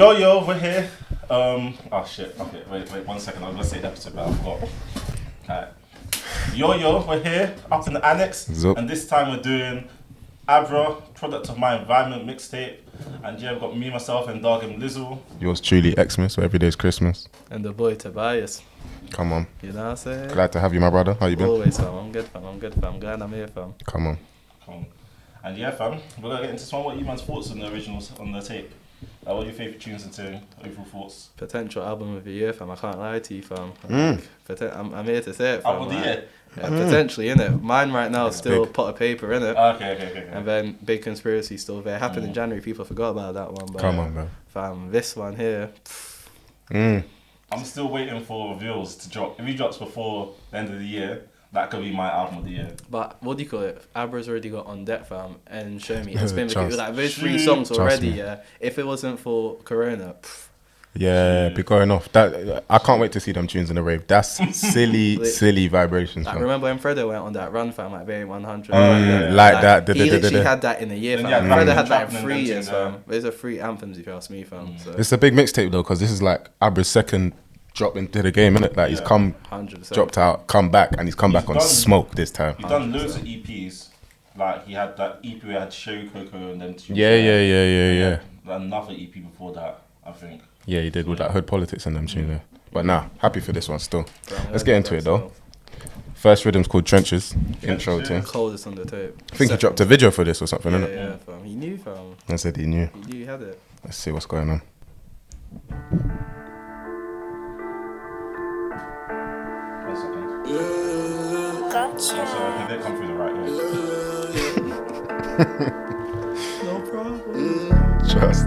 Yo, we're here. Oh shit. Okay, wait, 1 second. I'm gonna say the episode, but I forgot. Alright. Yo, we're here up in the Annexe, and this time we're doing Abra, product of my environment mixtape. And yeah, we've got me, myself, and dog and Lizzle. Yours truly, Xmas, so every day's Christmas. And the boy Tobias. Come on. You know what I'm saying? Glad to have you, my brother. How you been? Always, fam. I'm good, fam. Glad I'm here, fam. Come on. And yeah, fam, we're gonna get into some of what you man's thoughts on the originals on the tape. What are your favourite tunes and overall thoughts? Potential album of the year, fam. I can't lie to you, fam. I'm here to say it, fam. Album of the year? Yeah, potentially, innit? Mine right now is still Pot of Paper, innit? Okay. And then Big Conspiracy still there. Happened in January, people forgot about that one. But, come on, bro. Fam, this one here. I'm still waiting for reveals to drop. If he drops before the end of the year, that could be my album of the year. But what do you call it? Abra's already got On Deck, fam, and Show Me. It's been like those 3 True. songs already, yeah. If it wasn't for Corona, Yeah, be going off. That I can't wait to see them tunes in the rave. That's silly vibrations. Like, man. remember when Fredo went on that run, fam, like very 100. That. He literally had that in a year, fam. Yeah, Fredo had that in Trapping 3 and years, dancing, fam. These are 3 anthems, if you ask me, fam. So. It's a big mixtape though, because this is like Abra's second drop into the game, innit? Like he's come, 100%. dropped out, come back, and he's come back on smoke this time. He's done loads of EPs. Like he had that EP where he had Show Coco and then tunes. Yeah. Another EP before that, I think. Yeah, he did with that Hood Politics and them tune there. But nah, happy for this one still. Let's get into it though. First rhythm's called Trenches. Intro to him. Coldest on the tape. I think he dropped a video for this or something, innit? Yeah, fam. He knew, fam. I said he knew. He knew he had it. Let's see what's going on. 1 second. Gotcha. So I think they come through the right way. No problem. Trust.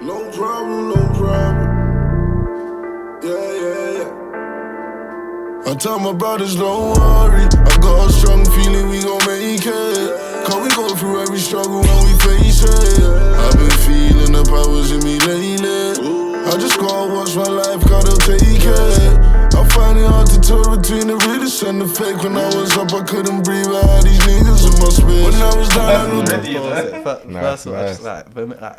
No problem. Yeah. I tell my brothers don't worry. I got a strong feeling we gon' make it. Cause we go through every struggle when we face it. I've been feeling the powers in me lately. I just gotta watch my life, gotta take it. I find it hard to tell between the realest and the fake. When I was up, I couldn't breathe. I had these niggas in my space. When I was down, First of all, I just like,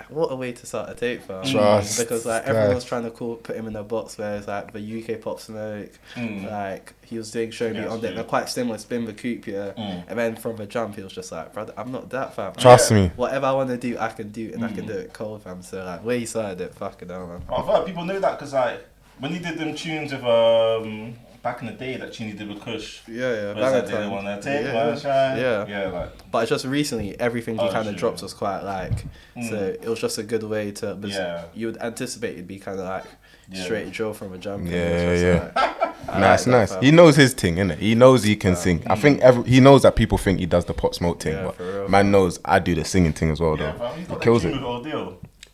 what a way to start a tape, fam. Trust. Because like everyone's trying to put him in a box where it's like the UK Pop Smoke, like he was doing Show Me on Deck. They're quite similar, Spin the Coupe, yeah. And then from the jump, he was just like, brother, I'm not that, fam. Trust me. Whatever I want to do, I can do, and I can do it cold, fam. So like, where he started it, fucking hell, man. I thought people know that because like when he did them tunes with back in the day, that tune he did with Kush. Yeah. Like, they didn't want to take my shine. Yeah, like. But it's just recently, everything he kind of drops was quite like, so it was just a good way to, you would anticipate it'd be kind of like straight drill from a jump. Yeah. Nice. He knows his thing, innit? He knows he can sing. I think he knows that people think he does the Pop Smoke thing, but real, man knows I do the singing thing as well, though. He kills it.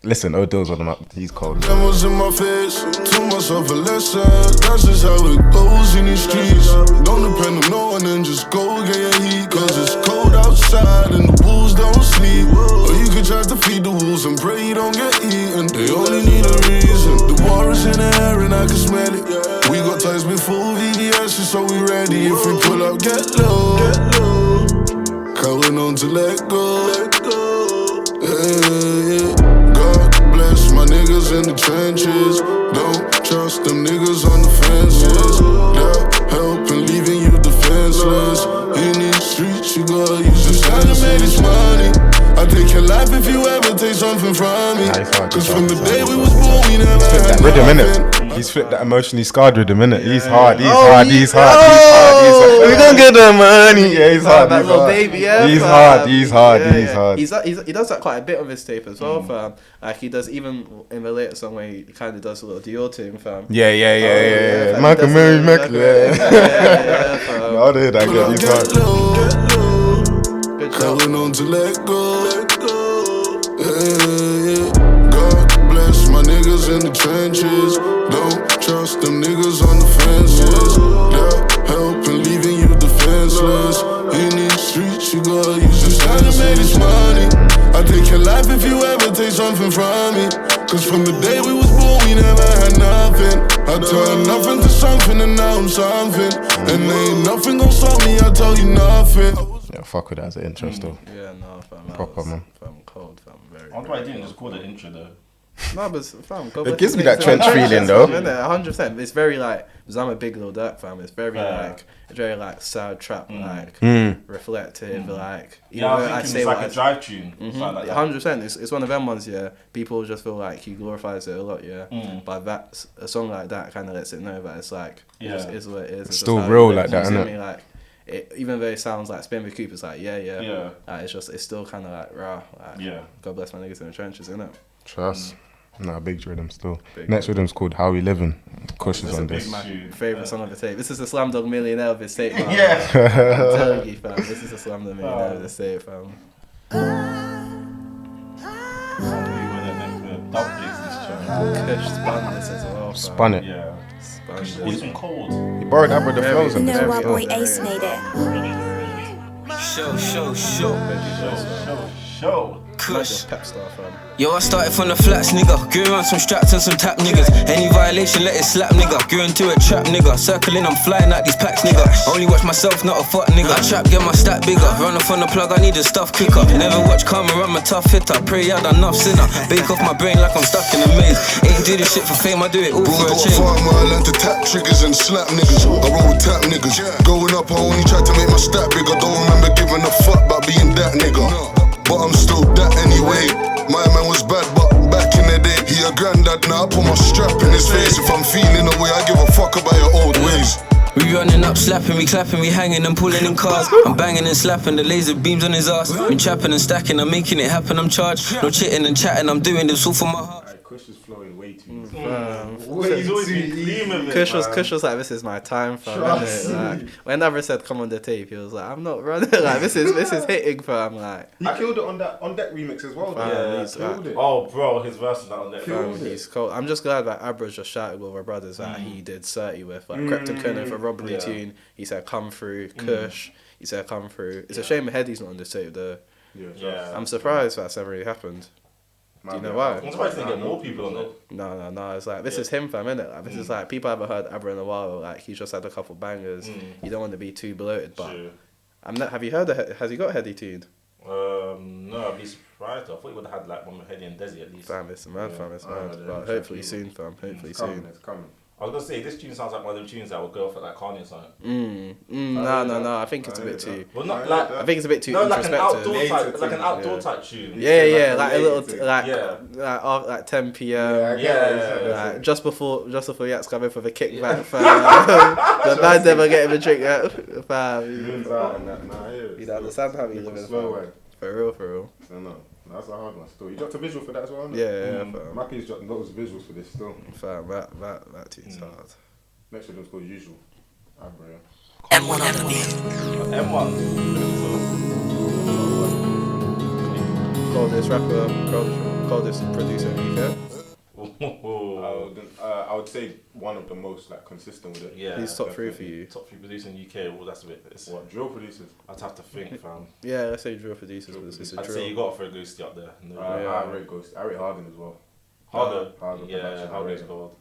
Listen, Odell's on him up. He's cold. Lemons in my face, told myself a lesson. That's just how it goes in these streets. Don't depend on no one and just go get your heat. Cause it's cold outside and the wolves don't sleep. Or you could try to feed the wolves and pray you don't get eaten. They only need a reason. The war is in the air and I can smell it. We got ties before VVS, so we ready. If we pull up, get low. Counting on to let go. Yeah. My niggas in the trenches. Don't trust them niggas on the fences. They'll help in leaving you defenseless. In these streets, you gotta use your senses. Trying to make this money. I take your life if you ever take something from me. Cause from the day we was born, we never had that rhythm, innit? He's flipped that emotionally scarred rhythm, innit? He's hard. We gonna get the money. Yeah, he's hard. That little baby, yeah. He's hard. He does that quite a bit on his tape as well, fam. Like he does even in the later song where he kind of does a little Dior thing, fam. Yeah. Michael Mary, yeah, fam. No, I did that good. He's hard. Good job. Calling on to let go. Yeah. God bless my niggas in the trenches. Don't trust them niggas on the fences. They'll help in leaving you defenseless. In these streets, you gotta use your senses. Trying to make this money. I take your life if you ever take something from me. Cause from the day we was born, we never had nothing. I turned nothing to something and now I'm something. And ain't nothing gon' stop me, I tell you nothing. Yeah, fuck with that as an intro still. Yeah, no, fam. Proper, man. Fam, That's why I didn't just call the intro though. No, but fam, It gives me that trench feeling though. 100%. It's very like, because I'm a big Lil Durk fam. It's very like sad trap, like reflective, like. Yeah, I think it's like a drive tune. 100%. It's one of them ones. Yeah, people just feel like he glorifies it a lot. Yeah, but a song like that kind of lets it know that it's like, it's what it is. It's still real like that, isn't it? Like, even though it sounds like Spin with Coop, it's like it's still kind of like raw. Like, God bless my niggas in the trenches, innit? Trust. Nah, big rhythm still. Next rhythm's called How We Livin'. Kush is on this. My favourite song of the tape. This is the Slumdog Millionaire of this tape, man. Yeah. I'm telling you, fam. This is the Slumdog Millionaire of this tape, fam. Kush spun this as well, fam. Spun it. Yeah. Spun It's been cold. He borrowed Abra the flows on You this know one our boy still. Ace made it. Show. Kush. Pep star, fam. Yo, I started from the flats, nigga. Grew around some straps and some tap niggas. Any violation, let it slap, nigga. Grew into a trap, nigga. Circling, I'm flying out these packs, nigga. Only watch myself, not a fuck, nigga. I trap, get my stat bigger. Run off on the plug, I need a stuff quicker. Never watch karma, I'm a tough hitter. Pray I done enough sinner. Bake off my brain like I'm stuck in a maze. Ain't do this shit for fame, I do it all for a change. Farmer, I learned to tap triggers and slap niggas. I roll with tap niggas. Growing up, I only tried to make my stat bigger. Don't remember giving a fuck about being that nigga. But I'm still that anyway. My man was bad, but back in the day, he a granddad now. I put my strap in his face. If I'm feeling the way, I give a fuck about your old ways. We running up, slapping, we clapping, we hanging and pulling in cars. I'm banging and slapping, the laser beams on his ass. Been trapping and stacking, I'm making it happen, I'm charged. No chitting and chatting, I'm doing this all for my heart. Kush is flowing way too easy. He's always been clean with it. Kush was like, this is my time, fam. Like, when Abra said come on the tape, he was like, I'm not running. Like, this is hitting, fam. Like, He killed it on that remix as well. he's killed it. Oh, bro, his verse is not on there. he's cold. I'm just glad that Abra's just shouted with our brothers that he did 30 with. Like, crept and Cunning for Rob Blue Tune. He said come through. Kush. He said come through. It's a shame Heady's not on this tape though. Yeah. I'm surprised that's ever really happened. Do you know why? I'm surprised they get more people on it. No. It's like, this is him, fam, innit? Like, this is like, people haven't heard Abra in a while. Like, he's just had a couple bangers. You don't want to be too bloated, but have you heard has he got Heady tuned? No, I'd be surprised. I thought he would have had like one with Heady and Desi at least. Fam, it's mad, fam, it's mad. But hopefully soon, fam. Hopefully soon. It's coming. I was gonna say this tune sounds like one of them tunes that would go off at like Kanye or something. No. I think it's a bit too. Well, not like I think it's a bit too no, like introspective. an outdoor type tune. Yeah, like a little, like 10 p.m. Yeah. Like just before Yats come in for the kickback, fam. The man never get him a drink, fam. You don't understand how you live in, fam. For real. I don't know. That's a hard one still. You dropped a visual for that as well, innit? Yeah, fam. Mackie's dropped loads of visuals for this still. Fam, that tune's hard. Next one's called Usual. Abra, M1 on the beat. M1. Coldest rapper, coldest producer in the UK. I would say one of the most like consistent with it. Yeah. He's top 3 for you. Top 3 producer in UK. Well, that's a bit. What, drill producers? I'd have to think, fam. Yeah, let's say drill producers, but it's a I'd drill. say you got to throw Ghosty up there. No. I rate Ghost. I rate Harden as well. Harder. Harder Yeah, production, I Harder's rate gold.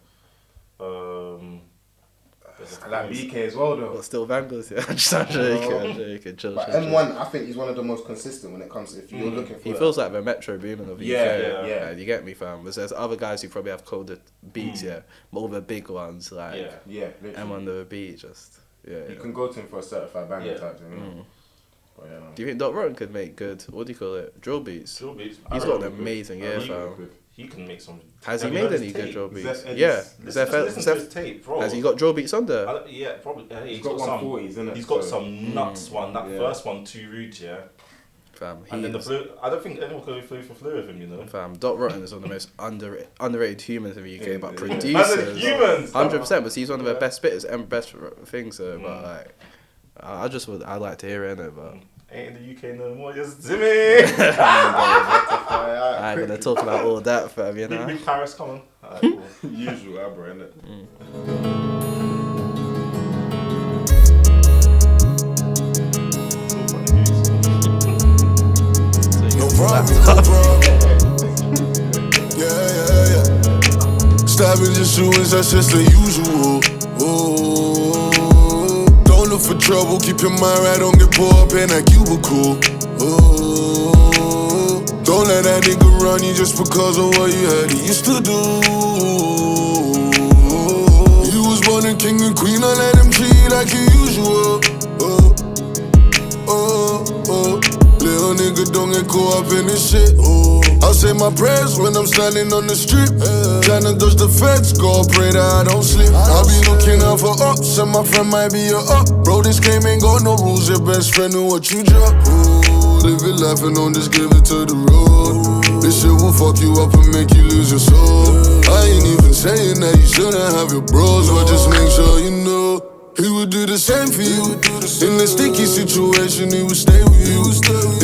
I like BK as well though. But still Vanguards, yeah. I'm joking. Chill. But M1, I think he's one of the most consistent when it comes to if you're looking for. He feels like the Metro Boomin of the Yeah. UK. You get me, fam. But there's other guys who probably have colder beats, but all the big ones like literally. M1 the beat, just You can go to him for a certified banger type thing. But yeah, no. Do you think Doc Rotten could make good? What do you call it? Drill beats. Drill beats. He's got an amazing ear, fam. He can make some. Has he made any good drill beats? Listen to his tape, bro. Has he got drill beats on there? Yeah, probably. He's got 140s, isn't it? He's got some nuts one. That first one, Too Rude, yeah. Fam, and then the flu. I don't think anyone could flew for flu with him, you know. Fam, Doc Rotten is one of the most underrated humans in the UK, but producers. Humans. 100%, but he's one of the best spitters and best things. But like, I'd like to hear it, but. Ain't in the UK no more, just Zimmy! I ain't gonna talk about all that, fam, you know? Big Paris, come on. Alright, cool. Usual Abra, innit? No problem. Yeah. Stabbing just shootings, that's just the usual. Don't look for trouble, keep your mind right, don't get pulled up in that cubicle. Don't let that nigga run you just because of what you had he used to do. You was born a king and queen, I let him treat you like usual. Little nigga don't get caught up in this shit. I say my prayers when I'm standing on the strip. Tryna dodge the feds, God pray that I don't slip. I be looking out for ups, and my friend might be a up. Bro, this game ain't got no rules, your best friend know what you drop. Live your life and don't just give it to the road. This shit will fuck you up and make you lose your soul. I ain't even saying that you shouldn't have your bros, but just make sure you know he would do the same for you. In a sticky situation, he would stay with you.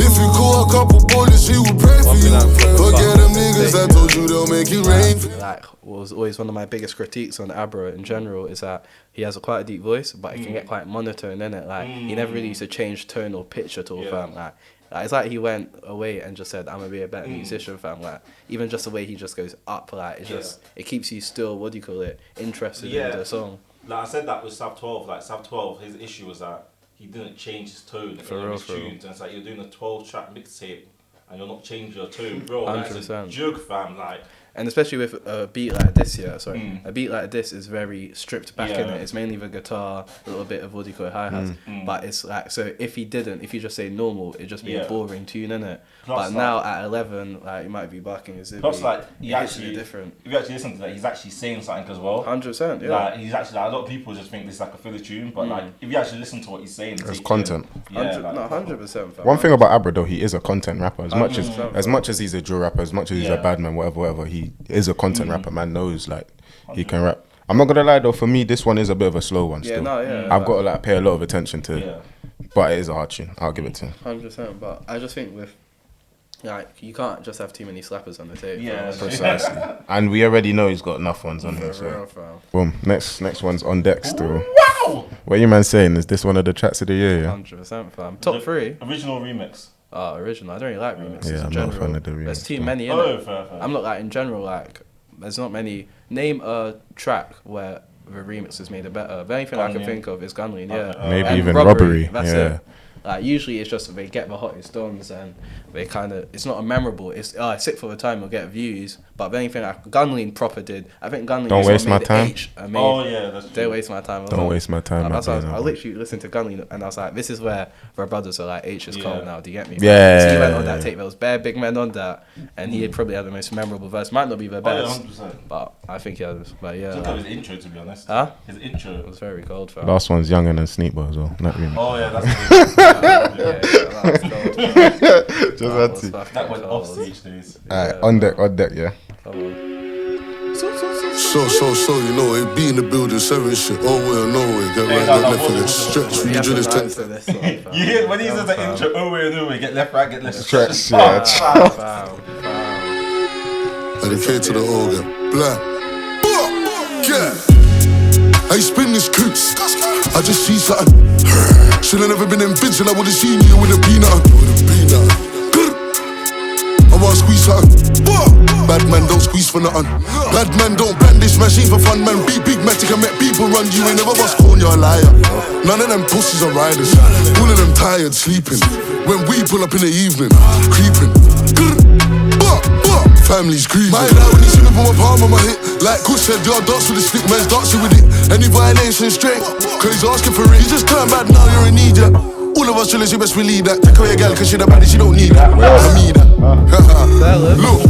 If you call a couple bullets, he would pray for you. Forget them niggas that told you they'll make it rain. Like, what was always one of my biggest critiques on Abra in general is that he has quite a deep voice, but he can get quite monotone in it. Like, he never really used to change tone or pitch at all, fam. Like, it's like he went away and just said, I'm gonna be a better musician, fam. Like, even just the way he just goes up, like, it just it keeps you still, what do you call it, interested in the song. Like I said that with Sav 12, like Sav 12, his issue was that he didn't change his tone in his tunes. And it's like you're doing a 12-track mixtape and you're not changing your tone, bro. 100%. That's a jug, fam. Like, and especially with a beat like this, a beat like this is very stripped back in it. It's mainly the guitar, a little bit of what do you call it, hi-hats. But it's like, so if you just say normal, it'd just be a boring tune, innit? But now at 11, like, you might be barking as if plus, like, different. If you actually listen to that, he's actually saying something as well. 100%, yeah. Like, he's actually, like, a lot of people just think this is like a filler tune, but like, if you actually listen to what he's saying, it's content. 100%. One thing about Abra though, he is a content rapper. As much as he's a drill rapper, as much as he's a bad man, whatever, he is a content rapper. Man knows, like, he can rap. I'm not gonna lie though, for me this one is a bit of a slow one still. I've got to like pay a lot of attention to it. But it is a hard tune. I'll give it to him. 100%. But I just think with, like, you can't just have too many slappers on the tape. Yeah, precisely. And we already know he's got enough ones on here. So boom. Next one's on deck still. Wow. What are you man saying? Is this one of the tracks of the year? Yeah. 100%, fam. Top 3. Original remix. Original. I don't really like remixes. Yeah, I'm not a fan of the remix. There's too many in it. Fair. I'm not like in general like. There's not many. Name a track where the remix has made it better. The only thing I can think of is Gunlean, maybe even Robbery. That's it. Like, usually it's just they get the hottest dons and they kind of, it's not a memorable. It's sick for the time, will get views. But the only thing like Gunlean proper did, I think Gunlean. Don't waste my time. That's true. Don't waste my time. Don't waste my time. I literally listened to Gunlean and I was like, this is where the brothers are like, H is cold now. Do you get me? Yeah. So he went on that tape. There was bare big men on that, and he probably had the most memorable verse. Might not be the best, 100%. but I think he has. But yeah, his intro, to be honest. His intro was very cold. Fam. Last one's Young and Sneakball as well. Not remix. Oh yeah, that's that was cold. Just had to. That went off stage days. Alright, on deck, yeah. So, you know, it be in the building, 7 shit, oh well, no way, get right, get left for this stretch, you do this time. You hear, when he says the intro, oh way, no way, get left, right, get left. Stretch, Dedicate to the organ, black. I spin this coupe, I just see something. Should've never been in Vincent, I would've seen you with a peanut. I wanna squeeze something. Bad man don't squeeze for nothing. Bad man don't brandish machine for fun, man. Be big matic and make people run. You ain't never bust corn, you're a liar. None of them pussies are riders. All of them tired, sleeping. When we pull up in the evening, creeping. Family's grieving. My dad when he see me put my palm on my hip. Like Cook said, y'all dance with the stick, man's dancing with it. Any violation straight, cause he's asking for it. You just turn bad now, you're in need, All of us chillers, you best believe that. Take away a gal, cause she the baddie, she don't need that. I need that. Look,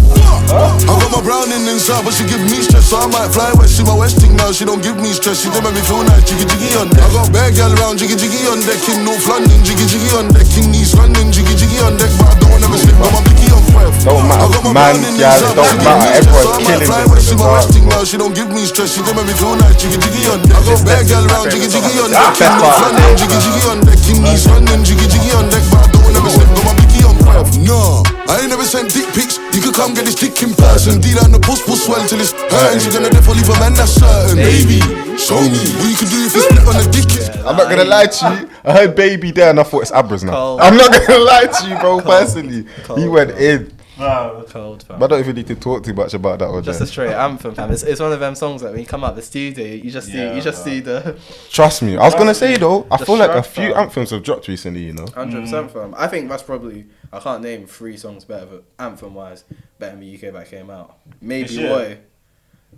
I got my browning inside, but she give me stress. So I might fly west, see my westing now. She don't give me stress, she don't make me feel nice. Jiggy jiggy on deck. I got bad gal around, jiggy jiggy on deck. In North London, jiggy jiggy on deck. In East London, jiggy jiggy on deck. But I don't wanna slip, got my blicky on 12. Don't matter, man, yeah, it don't matter. Everyone's killing this. See my westing now, she don't give me stress. She don't make me feel nice. Jiggy jiggy on deck. I got bad gal around, jiggy jiggy on deck. In North London, jiggy jiggy on deck. In East London, jiggy jiggy on deck. But I don't wanna slip, got my blicky on 12. No, I ain't never sent dick pics. You could come get this dick in person. D down the post swell till it's hurting. She's gonna death leave a man, that's certain. Baby, show me what you can do if you split on the dick. I'm not gonna lie to you. I heard baby there and I thought it's Abra's now. I'm not gonna lie to you, bro. Personally, he went in. Wow. Cold, fam. But I don't even need to talk too much about that one. Just a straight anthem, fam. It's one of them songs that when you come out the studio, you just see the. Trust me. I was gonna say though, I feel like a few fam. anthems have dropped recently. You know. 100%, fam. I think that's probably. I can't name 3 songs better, but anthem wise, better than the UK that came out. Maybe Boy.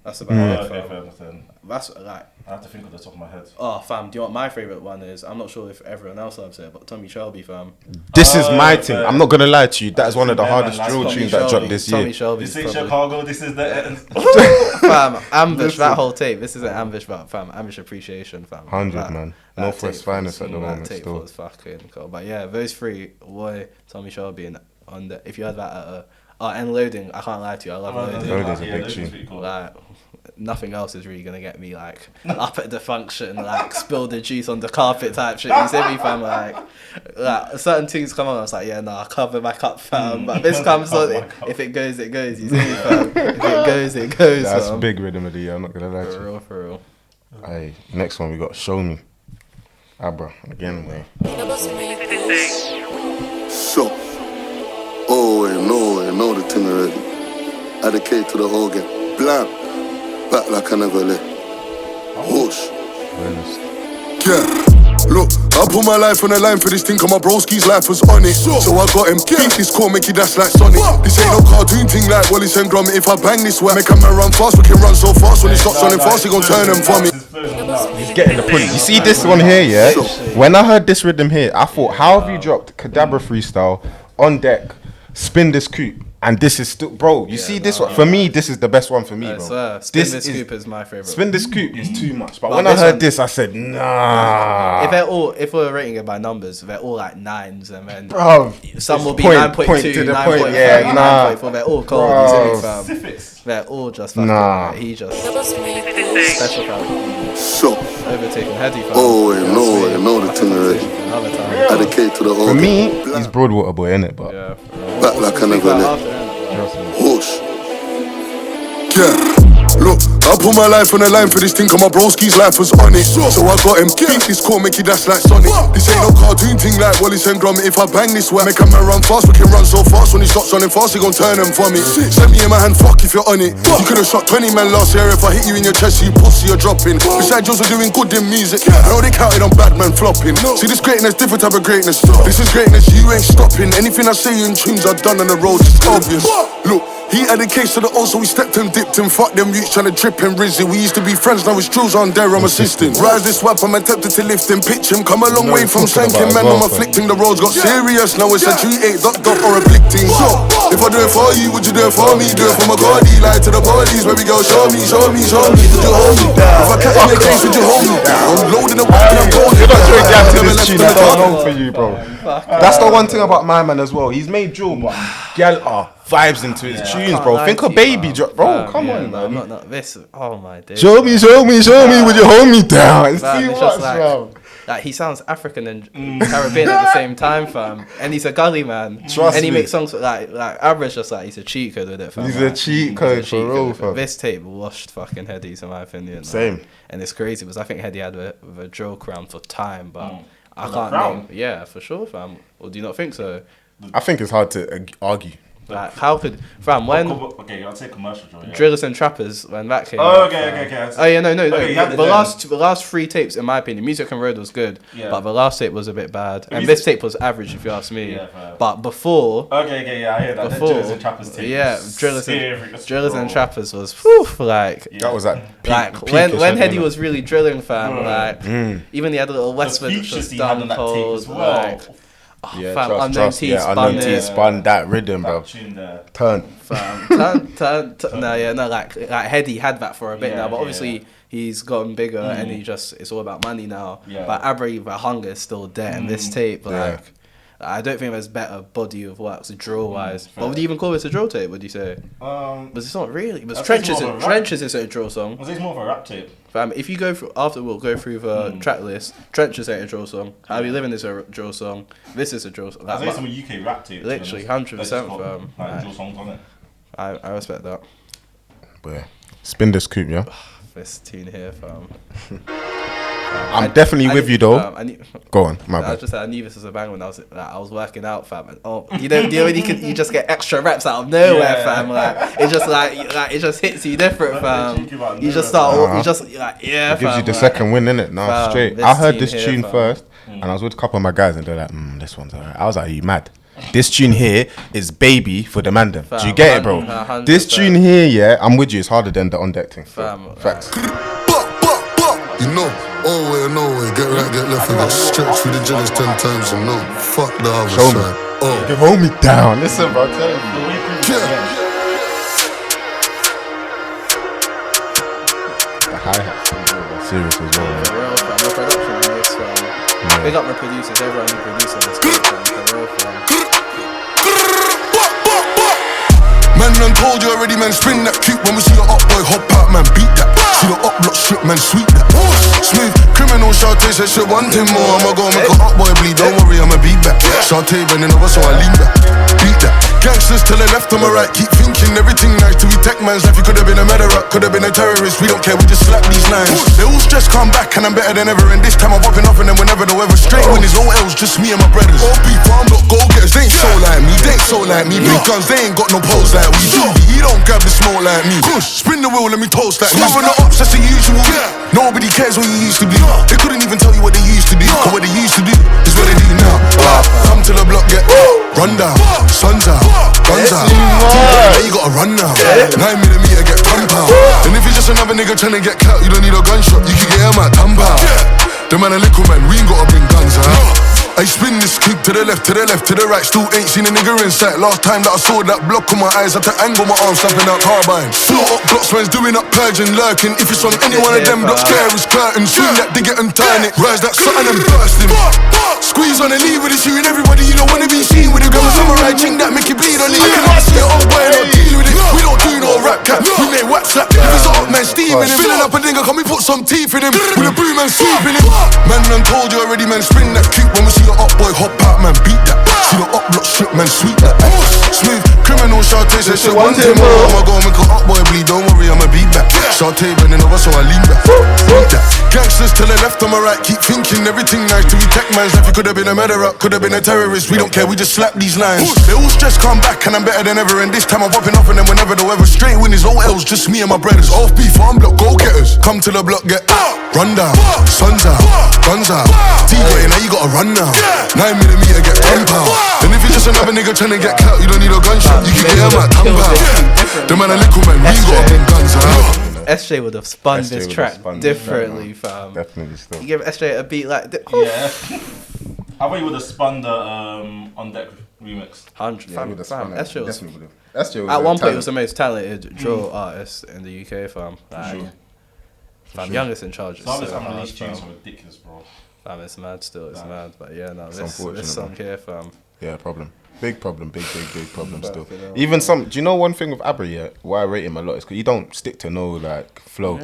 That's about it, fam. That's like. I have to think of the top of my head. Oh, fam, do you know what my favourite one is? I'm not sure if everyone else loves it, but Tommy Shelby, fam. This is my thing. I'm not gonna lie to you. That is one of the hardest drill tunes that dropped this year. Tommy Shelby. This ain't Chicago. This is the end. Fam, Ambush, that whole tape. This isn't Ambush, but fam, Ambush Appreciation, fam. 100, man. Northwest finest at the moment tape still. was fucking cool. But yeah, those 3, Boy, Tommy Shelby, and on the, if you had that at and Loading, I can't lie to you, I love Loading. Loading's a big tune. Cool. Like, nothing else is really gonna get me like up at the function, like spill the juice on the carpet type shit. You see me, fam? Like certain things come on, I was like, yeah, nah, cover my cup, fam. But this comes on, if it goes, it goes. You see me, fam? If it goes, it goes. That's fam. big rhythm of the year. I'm not gonna lie to you. For real. Hey, next one we got Show Me. Abra again, man. So, I know the thing already. Dedicate to the whole game. Blam. Back like I never left. Whoosh. Yeah. Look, I put my life on the line for this thing, cause my broski's life was on it. So I got him. Beat this core, make it dash like Sonic. This ain't no cartoon thing like Wallace and Gromit. If I bang this way, make a man run fast. We can run so fast. When he stops running fast, he gon' turn them for me. He's getting the pulley. You see this one here, yeah? When I heard this rhythm here, I thought, how have you dropped Cadabra freestyle on deck, spin this coupe? And this is still, bro. You see this one for me. This is the best one for me, bro. Spin this coupe is my favorite. Spin this coupe is too much. But when I heard this, I said, nah. If we're rating it by numbers, they're all like 9s, and then bro, some will be 9.2, 9.5, yeah, nah. 9.4. They're all cold. Bro. They're all just fucking. Nah. He just special, fam. So, overtaking Heady, fam. I know the thing already. Dedicate to the whole for me, he's Broadwater boy, innit? But yeah, back like I never left. Whoosh. Yeah. Look, I put my life on the line for this thing, cause my broski's life was on it. So I got him. Beat this core, make it dash like Sonic. This ain't no cartoon thing like Wallace and Gromit. If I bang this way, make a man run fast. We can run so fast. When he stops running fast, he gon' turn them for me. Send me in my hand, fuck if you're on it. You could've shot 20 men last year. If I hit you in your chest, you pussy, you're dropping. Besides, Joes are doing good in music. I know they counted on bad man flopping. See this greatness, different type of greatness. This is greatness, you ain't stopping. Anything I say in tunes I've done on the road, it's obvious. Look, he had a case to the O, so we stepped him, dipped him, fucked them youths trying to trip him, Rizzy. We used to be friends, now it's Drews on there, I'm assisting. Rise this wap, I'm attempted to lift him, pitch him. Come a long way from shanking, man, I'm afflicting. The roads got serious, now it's a G8, dot or a blick team. So, if I do it for you, would you do it for me? Do it for my Gordy, lie to the bodies, where we go, show me, would you hold me down? If I catch in the case, would you hold me down? Loading the weapon, I'm going. you're not doing that to this tune, I don't know for you, bro. That's the one thing about my man as well. He's made drill, but gal vibes into his tunes, bro. Think of Baby drop, bro. Come on, man. Not this. Oh my days. Show me. Would you hold me down? It's too much, bro. Like he sounds African and Caribbean at the same time, fam. And he's a gully man. Trust he me. makes songs like Abra's just like he's a cheat code with it, fam. He's a cheat code for real, fam. This tape washed fucking Headies in my opinion. Same. And it's crazy because I think Heady had a drill crown for time, but I can't name. Yeah, for sure, fam. Or do you not think so? I think it's hard to argue. Like, how could, fam, when... Okay, I'll take commercial drill, yeah. Drillers and Trappers, when that came out. Okay. Oh, yeah, no. Okay, the last 3 tapes, in my opinion, Music and Road was good, but the last tape was a bit bad. And this tape was average, if you ask me. Yeah, but before... Okay, yeah, I hear that. Before, Drillers and Trappers tape. Yeah, Drillers and Trappers was, like... That was like, when Heady was really drilling, fam, even he had a little Westwood, which was dumb cold, like... Oh, yeah, fam, trust. Unknown T spun that rhythm, bro. Turn. Like Heady had that for a bit now, but obviously he's gotten bigger and it's all about money now. Yeah. But Abra, the hunger is still there, and this tape, like, I don't think there's better body of works drill wise. But would you even call this a drill tape? Would you say? But it's not really. But Trenches is a drill song. It's more of a rap tape. Fam, if you go through we'll go through the track list. Trenches ain't a drill song. How We Living is a drill song. This is a drill song. Like, some UK rap tape. Literally 100%, fam. Like drill songs on it. I respect that. But spin this coupe, yeah. This tune here, fam. I'm definitely with you though. Go on, my bad. I just said I knew this was a bang when I was working out, fam. And, you know when you just get extra reps out of nowhere, fam. Like it just it just hits you different, fam. You just start, you just like it gives you the second win, innit? No, straight. I heard this tune first, and I was with a couple of my guys, and they're like, this one's alright. I was like, are you mad? This tune here is baby for the mandem. Do you get it, bro? 100%. This tune here, yeah, I'm with you. It's harder than the on deck thing. Facts. You know, always, nowhere, get right, get left, and get stretched through the jealous 10 times, and no, fuck the other side. Give homie down. Listen, bro, tell you. The hi-hats are serious as well. For real, fam. The production on this, fam. Big up the producers, everyone who produces this, fam. For real, fam. Man, done told you already, man, spring that cute. When we see the up boy hop out, man, beat that. See the up block strip, man, sweet that. Smooth, criminal, Shantae said shit, one thing more. I'ma go make a up boy bleed, don't worry, I'ma beat back. Shantae bending over, so I lean back. Beat that. Gangsters to the left, on my right, keep thinking everything nice. Till we tech man's life, you could've been a murderer, could've been a terrorist. We don't care, we just slap these lines. They all stress come back, and I'm better than ever. And this time I'm popping off, and then whenever the weather straight. When there's no else, just me and my brothers. All people, I'm not go-getters, they ain't so like me. They ain't so like me. Big guns, they ain't got no pose like we do. He don't grab the smoke like me. Spin the wheel, let me toast like me. Moving the ups, that's the usual. Nobody cares what you used to be. They couldn't even tell you what they used to do. Cause what they used to do is what they do now. Come to the block, get run down. Sun's out, guns out. Now you gotta run now. 9mm get pump out. And if you're just another nigga trying to get clout, you don't need a gunshot. You can get him at thumb out. The man a little man, we ain't gotta bring guns out. I spin this kick to the left, to the left, to the right. Still ain't seen a nigga in sight. Last time that I saw that block on my eyes, had to angle my arms, slapping out carbine. Float up blocks, man's doing up purging, lurking. If it's on any one of them blocks, care is curtain. Swing that digger and turn it, rise that something and burst him. Squeeze on the lead with it, shooting everybody. You don't wanna be seen with it. Grab a samurai ching that make it bleed on it. You cannot see it, oh boy, don't deal with it. We don't do no rap cap, we make WhatsApp. If it's up, man, steaming him. Filling up a nigga, can we put some teeth in him? With a broom and sweeping him. Man, done told you already, man, spring that cute. When we see the up boy hop out, man, beat that. See the up block strip, man, sweet that. Smooth, criminal, Shantae said shit, one thing more. I'ma go make a up boy bleed, don't worry, I'ma beat back. Shantae bending over, so I lean back. Beat that. Gangsters to the left, on my right, keep thinking everything nice. Till we tech man's life, you could've been a murderer, could've been a terrorist. We don't care, we just slap these lines. They all stress come back, and I'm better than ever. And this time I'm popping off, and then whenever the weather straight win is all else, just me and my brothers. Off beef, farm block, go getters. Come to the block, get run down. Sun's out, guns out. T-Way, now you gotta run now. 9mm get pump out. And if you're just another nigga trying to get clout, you don't need a gunshot. You can get him at thumb out. The man a little man, we ain't gotta bring guns out. SJ would have spun this track differently, fam. Definitely still. You give SJ a beat like this. Yeah. I thought you would have spun the on deck remix. 100, fam. SJ was definitely SJ was at one point, he was the most talented drill artist in the UK, fam. Fam, youngest in charge. Some of these tunes are ridiculous, bro. Fam, it's mad still, it's mad. But yeah, no, this song here, fam. Yeah, problem. Big problem, big problem still. Even some, do you know one thing with Abra, yeah, why I rate him a lot is because he don't stick to no like flow.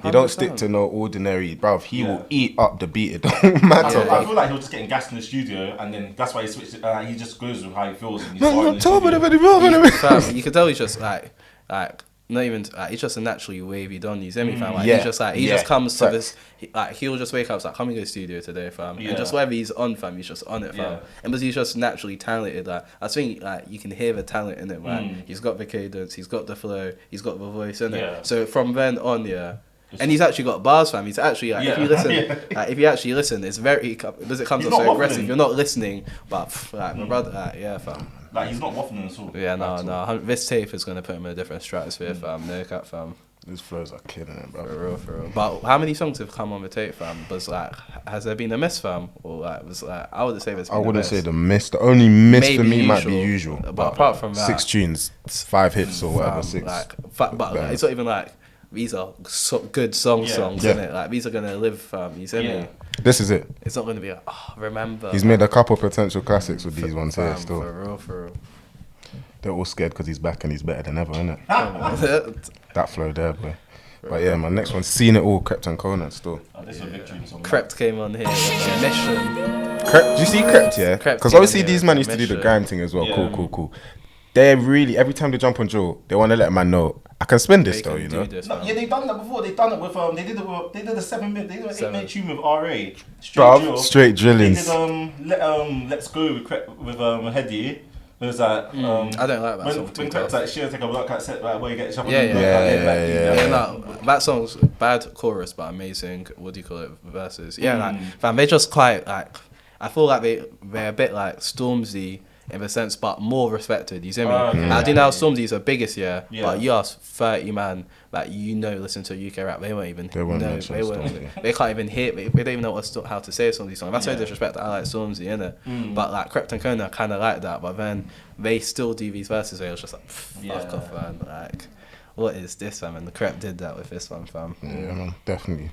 He don't stick to no ordinary, bruv. He will eat up the beat. It don't matter. I feel like he was just getting gassed in the studio, and then that's why he switched. He just goes with how he feels. And You can tell he's just like not even he's just a naturally wavy don. You see me, fam? Like, he just comes to this. He'll just wake up, it's like, come and go studio today, fam. And just whatever he's on, fam, he's just on it, fam. And because he's just naturally talented, I think you can hear the talent in it, man. He's got the cadence, he's got the flow, he's got the voice in it. So from then on, and he's actually got bars, fam. He's actually if you listen, if you actually listen, it's very because it comes off so aggressive. You're not listening, but my brother, fam. Like, he's not waffling at all. Yeah, no. This tape is going to put him in a different stratosphere, fam. No cap, fam. These flows are killing it, bro. For real. But how many songs have come on the tape, fam? Has there been a miss, fam? Or I wouldn't say there's been I wouldn't say the miss. The only miss maybe for me usual, might be usual. But apart from that, 6 tunes, 5 hits or whatever, 6. But it's not even like, these are good songs, isn't it? Like, these are going to live, fam. You see me? This is it. It's not going to be remember. He's made a couple potential classics with these ones here still. For real. They're all scared because he's back and he's better than ever, innit? That flow there, boy. But yeah, my next one, Seen It All, Crept and Conan still. This is a victory song. Crept came on here with a mission. Crept, do you see Crept, yeah? Because obviously these man used to do the grime thing as well. Cool. They're really, every time they jump on Joe, they want to let a man know, I can spin this They though, can you do know. this, No, fam. yeah, they've done that before. They've done it with they did a 7-minute, they did an 8-minute tune with RA. Bruv, straight drillings. They did Let's Go with Hedy. It was like I don't like that when song. when Crep's like she'll take a workout set like where you get shot. Yeah. No, that song's bad chorus, but amazing. What do you call it? Verses. Yeah, like fam, they just quite like. I feel like they're a bit like Stormzy in a sense, but more respected. You see me? I do know Stormzy's the biggest, but you ask 30 man, like listen to UK rap, they won't even. They can't even hear. They don't even know how to say Stormzy song. That's no disrespect. I like Stormzy, innit? But like Crept and Kona kind of like that, but then they still do these verses where it was just like fuck off, man. Like, what is this, fam? And the Crept did that with this one, fam. Yeah, man, definitely.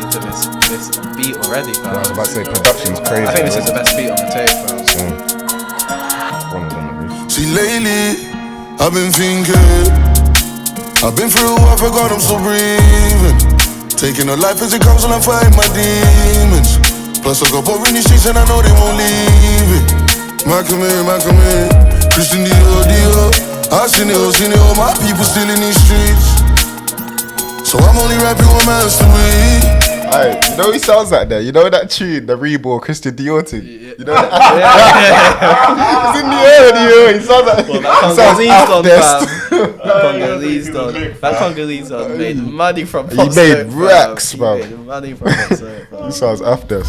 To this beat already, fam. I was about to say production's crazy. I think this is the best beat on the tape, fam. One of them, at least. See, lately, I've been thinking. I've been through, I forgot I'm still breathing. Taking a life as it comes and I fight my demons. Plus, I got poor in these streets and I know they won't leave it. Malcolm in. Christian Dior. I seen it all, my people still in these streets. So I'm only rapping one mastery. Alright, you know he sounds like that. You know that tune, the Reebok Christian Dior thing. You know that? He's in the air. He sounds like. That Congolese done made money from. He made racks, bro. He made money from it. He sounds after.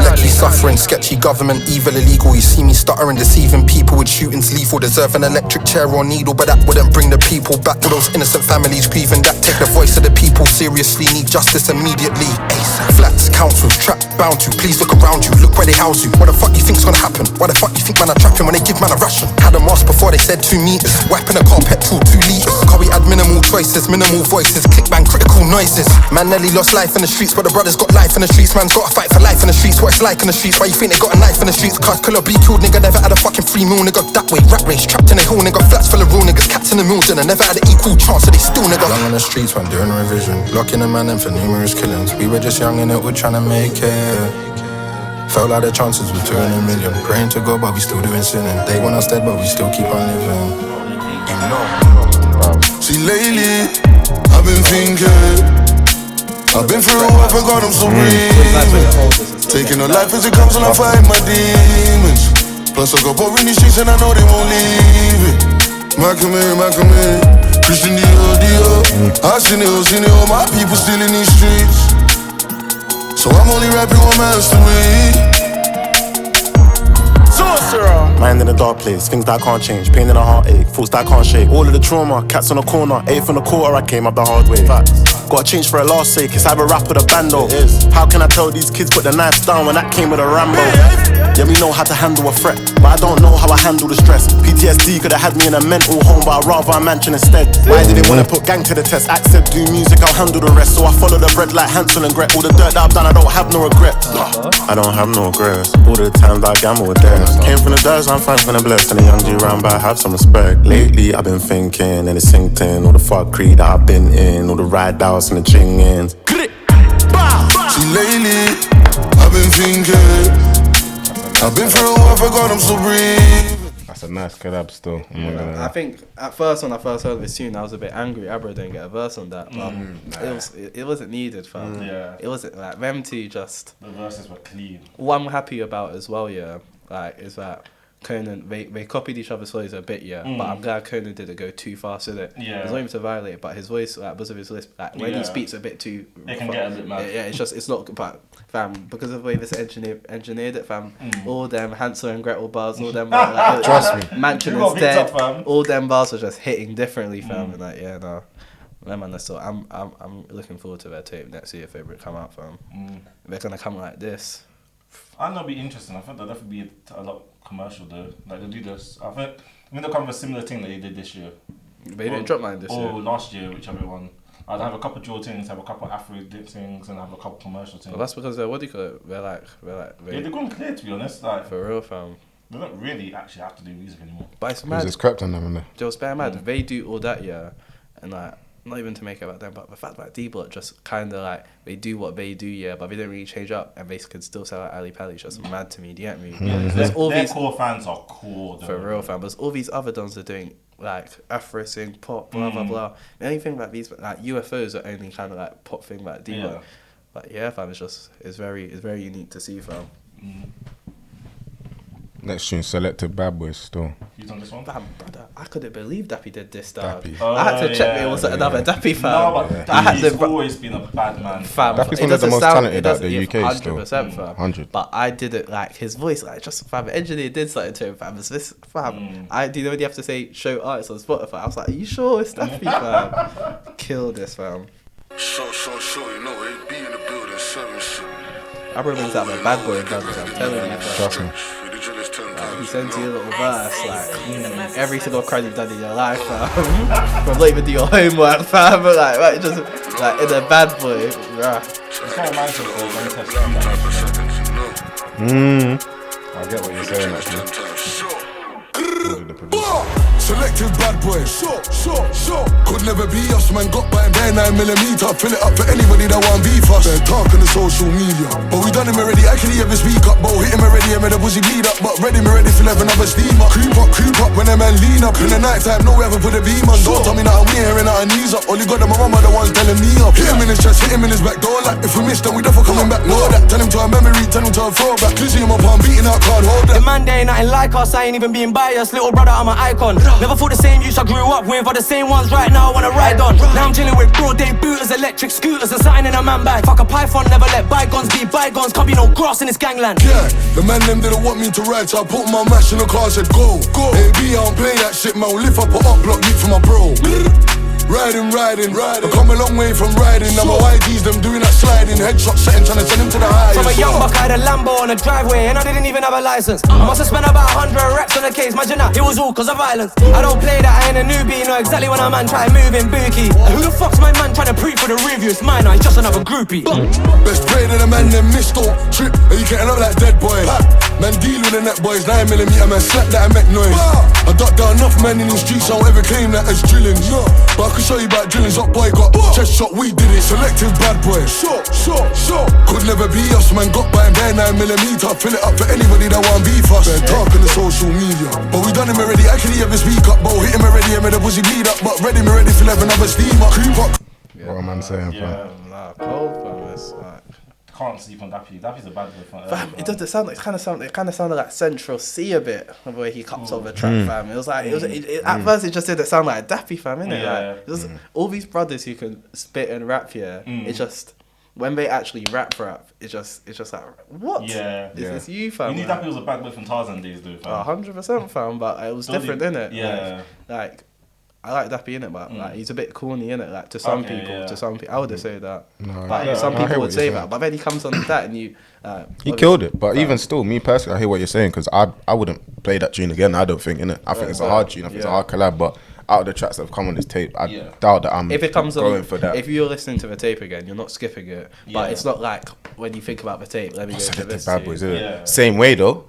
Lately suffering, sketchy government, evil, illegal. You see me stuttering, deceiving people with shootings lethal. Deserve an electric chair or needle, but that wouldn't bring the people back to those innocent families grieving. That take the voice of the people seriously. Need justice immediately. Flats, councils, trap bound to. Please look around you, look where they house you. What the fuck you think's gonna happen? Why the fuck you think man are trapping when they give man a ration? Had a mask before they said 2 meters. Wiping a car, petrol 2 liters. Can we add minimal choices, minimal voices, click bang, critical noises. Man nearly lost life in the streets, but the brothers got life in the streets. Man's gotta fight for life in the streets. What it's like in the streets? Why you think they got a knife in the streets? Cause could be killed, nigga. Never had a fucking free meal, nigga. That way, rat race, trapped in a hill, nigga. Flats full of real niggas, capped in the mules, and I never had an equal chance, so they still, nigga. Young on the streets, when doing revision, locking a man in for numerous killings. We were just young and it, we're trying to make it. Felt like the chances were 2 in a million. Praying to God, but we still doing sinning. They want us dead, but we still keep on living. See, lately, I've been thinking. I've been through, I forgot I'm still breathing. Taking a life as it comes and I fight my demons. Plus, I got poor in these streets and I know they won't leave it. Malcolm in. Christian Dior. I seen it all, my people still in these streets. So I'm only rapping one mastery. Mind in a dark place, things that I can't change. Pain in a heartache, thoughts that I can't shake. All of the trauma, cats on the corner. 8th on the quarter, I came up the hard way. Gotta change for a last sake, it's either rap or the bando. How can I tell these kids put the knives down when that came with a Rambo? Yeah, we know how to handle a threat, but I don't know how I handle the stress. PTSD could've had me in a mental home, but I'd rather a mansion instead. Why did they wanna put gang to the test? Act said do music, I'll handle the rest. So I follow the bread like Hansel and Gretel. All the dirt that I've done, I don't have no regrets. I don't have no regrets. All the times that I gamble with them. Came from the dirt, I'm fine from the blessed. And the young G round, but I have some respect. Lately I've been thinking, and it's synced in. All the fuckery that I've been in, all the ride outs and the ching-ins. See, lately I've been thinking. I've been through, I forgot I'm still breathing. That's a nice collab still. I think at first when I first heard this tune, I was a bit angry Abra didn't get a verse on that, but it wasn't needed, fam. It wasn't like them two just. The verses were clean. What I'm happy about as well, like is that Conan they copied each other's flows a bit, but I'm glad Conan didn't go too fast with it. It's not even to violate it, but his voice, like because of his lisp, like when he speaks a bit too, it can get a bit mad. It's not. But fam, because of the way this engineered it, fam, all them Hansel and Gretel bars, all them like, trust me, Mansion is dead. All them bars are just hitting differently, fam. And like man, so I'm looking forward to their tape next year if they come out, fam. They're gonna come like this. I know it'll be interesting. I think there'll definitely be a lot commercial though. Like they'll do this. I think they'll come with a similar thing that they did this year. They didn't drop mine this year. Or last year, whichever one. I'd have a couple of drill things, have a couple of Afro dip things, and have a couple of commercial things. Well, that's because they're, what do you call it? They're they're going clear, to be honest. Like for real, fam. They don't really actually have to do music anymore. But it's mad. There's Crept on them, innit? Just bare mad. They do all that, and like not even to make it about them, but the fact that D-Block just kind of like, they do what they do, yeah, but they don't really change up, and they can still sell out Ali Pally. It's just mad to me, do you get me? There's all these core fans are cool, though. For real, fam. There's all these other dons are doing like Afro sing, pop, blah blah blah. Anything like these, like UFOs are only kind of like pop thing, like D-Block. Yeah. But yeah, fam, it's very unique to see, fam. Next tune, Selected Bad Boys still. You done this one? Fam, brother, I couldn't believe Dappy did this stuff. Dappy. I had to check it was another Dappy, fam. No, but Dappy's always been a bad man. Fam, Dappy's one of the most talented out the UK 100%, still. fam. 100. But I didn't like his voice, like just fam. The engineer did something to him, fam. It's this, fam. Do you know when you have to say show artists on Spotify? I was like, are you sure it's Dappy, fam? Kill this, fam. Sure, you know, it be in the building, serving shit. Abra brings out my bad boy brothers, I'm telling you, fam. Trust me. He sends you a little verse, like every single crime you've done in your life, fam. From not even do your homework, fam. But like just like in a bad boy, rah. It's not a mindset I get what you're saying, actually. Selective bad boy, sure. Could never be us, man. Got by bare 9mm. Fill it up for anybody that want beef us. They're talking to social media, but we done him already. I can hear me speak up, but hit him already. I made a pussy bleed up, but ready me ready for another steamer. Creep up when them man lean up. In the night time, no ever put a beam on. Don't tell me nothing, we ain't hearing our knees up. All you got, my mama the ones telling me up. Hit him in his chest, hit him in his back door. Like if we miss, then we definitely coming back. Know that. Tell him to a memory, tell him to a throwback. Glizzy him up, I'm beating out, can't hold that. The man they ain't nothing like us. I ain't even being biased. Little brother, I'm an icon. Never thought the same youths I grew up with are the same ones right now I wanna ride on. Now I'm chilling with broad day booters, electric scooters, and something in a man bag. Fuck a python, never let bygones be bygones. Can't be no grass in this gangland. Yeah, the man them didn't want me to ride, so I put my match in the car and said go. AB, I don't play that shit, man. We'll lift up a up block, for my bro. Riding. I come a long way from riding. Now my YGs, them doing that sliding. Headshot setting, trying to send him to the highest. From a young buck, I had a Lambo on a driveway, and I didn't even have a license. I must have spent about 100 racks on the case. Imagine that, it was all cause of violence. I don't play that, I ain't a newbie. Know exactly when a man try to move in bookie. Who the fuck's my man trying to pre for the review? It's mine, he's just another groupie. Best pray that a man them missed or trip, and you getting up like dead boy. Man deal with the net boys, 9mm, man slap that and make noise. I ducked down enough men in the streets, I don't ever claim that as drilling. But I can show you about drillings. Up boy got chest shot, we did it. Selective bad boy, sure. Could never be us, man. Got by bare 9mm. Fill it up for anybody that want beef us. They're talking to social media, but we done him already. I can hear me speak up, but hit him already. I made a pussy bleed up, but ready me ready for another steamer. Creep up. What am I saying, fam? Nah, cold, fam. It's like can't sleep on Dappy. Dappy's a bad boy. Fam, it doesn't sound like it kind of sounded like Central C a bit the way he cups over track, fam. It was like at first it just didn't sound like Dappy, fam, innit? Yeah. Like just all these brothers who can spit and rap here. It just when they actually rap, it's just like what? Yeah. Is this you, fam? You knew Dappy was a bad boy from Tarzan days, dude. 100%, fam. But it was different, innit? Yeah. Like I like Dappy in it, but like he's a bit corny in it. Like to some people, I would say that. No, but some people would say that. But then he comes on that, and you. He killed it, but even still, me personally, I hear what you're saying because I wouldn't play that tune again. I don't think innit. I think it's a hard tune. I think it's a hard collab, but out of the tracks that have come on this tape, I doubt that I'm if it comes going on, for that. If you're listening to the tape again, you're not skipping it. But it's not like when you think about the tape. Let me go to this. Bad Boys, Same way though.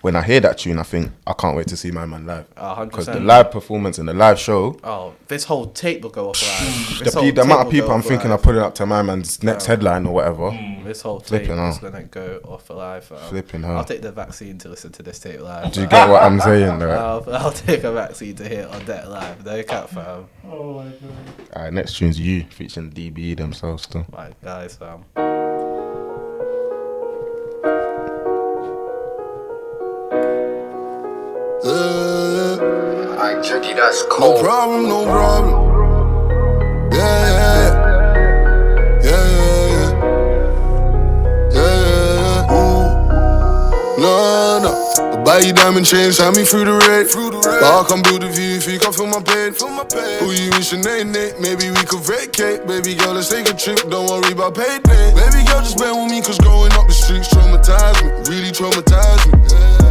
When I hear that tune, I think I can't wait to see my man live. 100%. Because the live performance and the live show. Oh, this whole tape will go off live. The amount of people I'm thinking of putting up to my man's next headline or whatever. This whole tape is gonna go off live. Flipping hell. I'll take the vaccine to listen to this tape live. Do you get what I'm saying? Right? I'll take a vaccine to hear on that live. No cap, fam. Oh my god. Alright, next tune's You featuring DBE themselves still. My guys, fam. I Judgy, that's cold. No problem. Yeah. No. I buy you diamond chains, hand me through the raid. But I can build a view if you can feel my pain. Who you in Sinead? Maybe we could vacate. Baby girl, let's take a trip, don't worry about payday. Baby girl, just bear with me, cause growing up the streets traumatized me. Really traumatized me.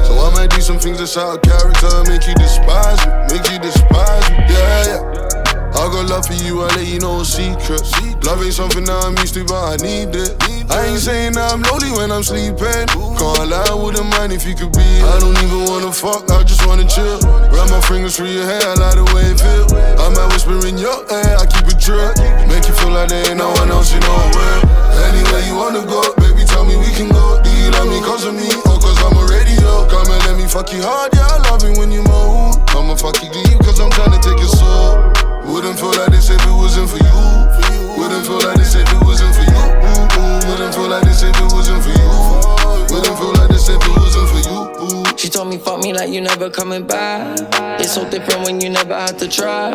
So I might do some things that's out of character, make you despise me. Yeah. I I got love for you, I let you know a secret. Love ain't something that I'm used to, but I need it. I ain't saying that I'm lonely when I'm sleeping. Can't lie, I wouldn't mind if you could be. I don't even wanna fuck, I just wanna chill. Run my fingers through your hair, I like the way it feel. I might whisper in your ear, I keep it drip. Make you feel like there ain't no one else, you know where. Anywhere you wanna go, baby, tell me we can go. Do you love me cause of me, or cause I'm a radio? Come and let me fuck you hard, yeah, I love it when you moan. I'ma fuck you deep cause I'm trying to take your soul. Wouldn't feel like this if it wasn't for you. Wouldn't feel like this if it wasn't for you. Wouldn't feel like this if it wasn't for you. Wouldn't feel like this if it wasn't for you. She told me fuck me like you never coming back. It's so different when you never had to try.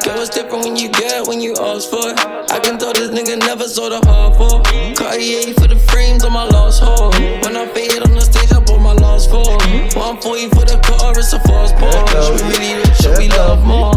Girl, it's different when you get when you ask for it. I can tell this nigga never saw the hard for. Cartier for the frames on my last hole. When I faded on the stage, I bought my last four. 140 for the car, it's a fast Porsche. We really rich and we love more.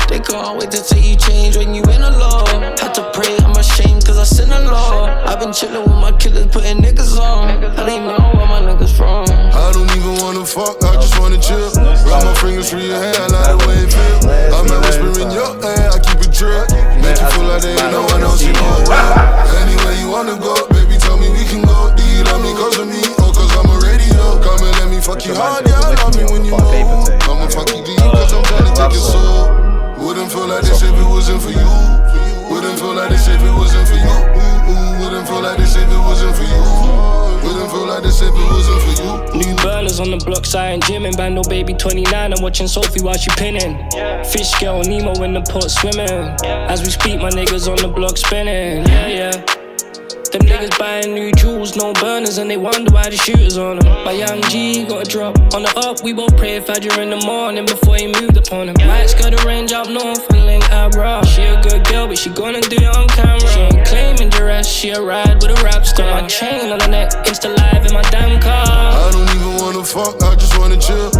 They can't wait to say you change when you in a law. Had to pray, I'm ashamed cause I sin a law. I've been chillin' with my killers, putting niggas on. I don't even know where my niggas from. I don't even wanna fuck, I just wanna chill. Run my fingers through your hair, I like the way it feel. I might whisper in your ear, I keep it drip. Make you feel like there ain't no one else, you know where. Anywhere you wanna go, baby, tell me we can go. Do you love me cause of me, or cause I'm a radio? Come and let me fuck you hard, yeah, I love me when you move. I'ma fuck you deep cause I'm trying to take your soul. Wouldn't feel like this if it wasn't for you. Wouldn't feel like this if it wasn't for you. Wouldn't feel like this if it wasn't for you. Wouldn't feel like this if it wasn't for you. New burners on the block, side gymming. Bando baby 29, I'm watching Sophie while she pinning. Fish girl Nemo in the pot swimming. As we speak, my niggas on the block spinning. Yeah. Them niggas buying new jewels, no burners, and they wonder why the shooters on them. My young G got a drop on the up. We both pray Fajr in the morning before he moved upon him. Mike's got a range up north and link Abra. She a good girl, but she gonna do it on camera. She ain't claiming duress, she a ride with a rap star. My chain on the neck, Insta live in my damn car. I don't even wanna fuck, I just wanna chill.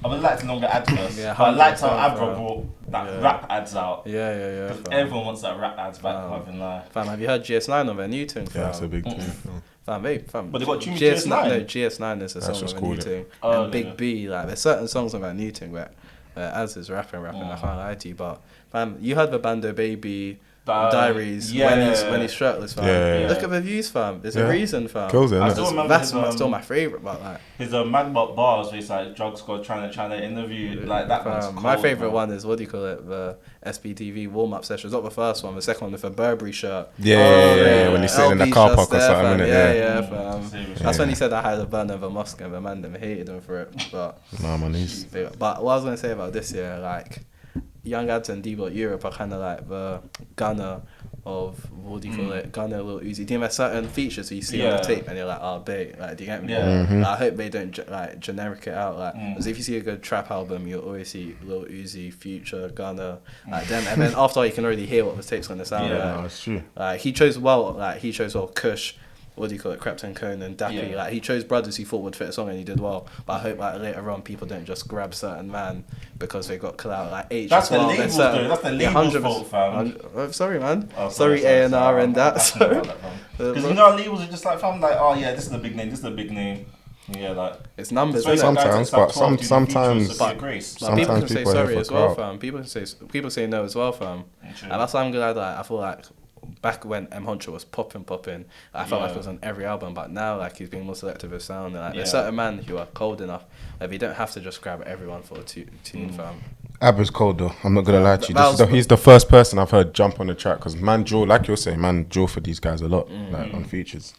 I would like longer ads first. Yeah, but I liked how Abra brought that rap ads out. Yeah. Everyone wants that rap ads back. Fam, have you heard GS9 of their new tune? Yeah, that's a big tune. Fam. But they got tune GS9. GS9. No, GS9 is a song of a new tune. And Big B, like there's certain songs on that new tune where Az is rapping. I can't lie to you, but fam, you heard the Bando Baby Diaries when he's shirtless, fam. Yeah. Look at the views, fam. There's a reason, fam. Kills it, That's still my favourite, but like his Mad Bot bars where he's like drug squad trying to interview like that. One's cold, my favourite one is what do you call it? The SBTV warm up sessions. Not the first one, the second one with a Burberry shirt. Yeah. When he's sitting in the car park or something, innit? Fam. That's when he said I had a burn over Moscow, and the man them hated him for it. But But what I was gonna say about this year, like Young Ads and D-Block Europe are kind of like the Gunner of, what do you call it, Gunner, Lil Uzi. Do you have certain features that you see on the tape and you're like, oh, babe, like, do you get me? Like, I hope they don't generic it out, like, because if you see a good trap album, you'll always see Lil Uzi, Future, Gunner, like them, and then after you can already hear what the tape's gonna sound like. Yeah, that's true. Like he chose well, Kush, what do you call it, Krypton Conan, Dappy. Like he chose brothers he thought would fit a song and he did well. But I hope like later on people don't just grab certain man because they got clout. Like H. That's as well. the labels, though. That's the labels' fault, fam. Sorry, man. Oh, sorry, A&R and that. Because you know, labels are just like, fam, like, oh yeah, this is a big name. This is a big name. Yeah, like it's numbers. Sometimes, but sometimes people can say sorry as well, fam. People say no as well, fam. And that's why I'm glad. Like I feel like back when M Honcho was popping, I felt like it was on every album, but now like he's being more selective with sound. And like there's certain men who are cold enough that they don't have to just grab everyone for a tune, fam. Abra's cold though. I'm not gonna lie to you. He's the first person I've heard jump on the track because man draw, like you're saying, man draw for these guys a lot, like on features.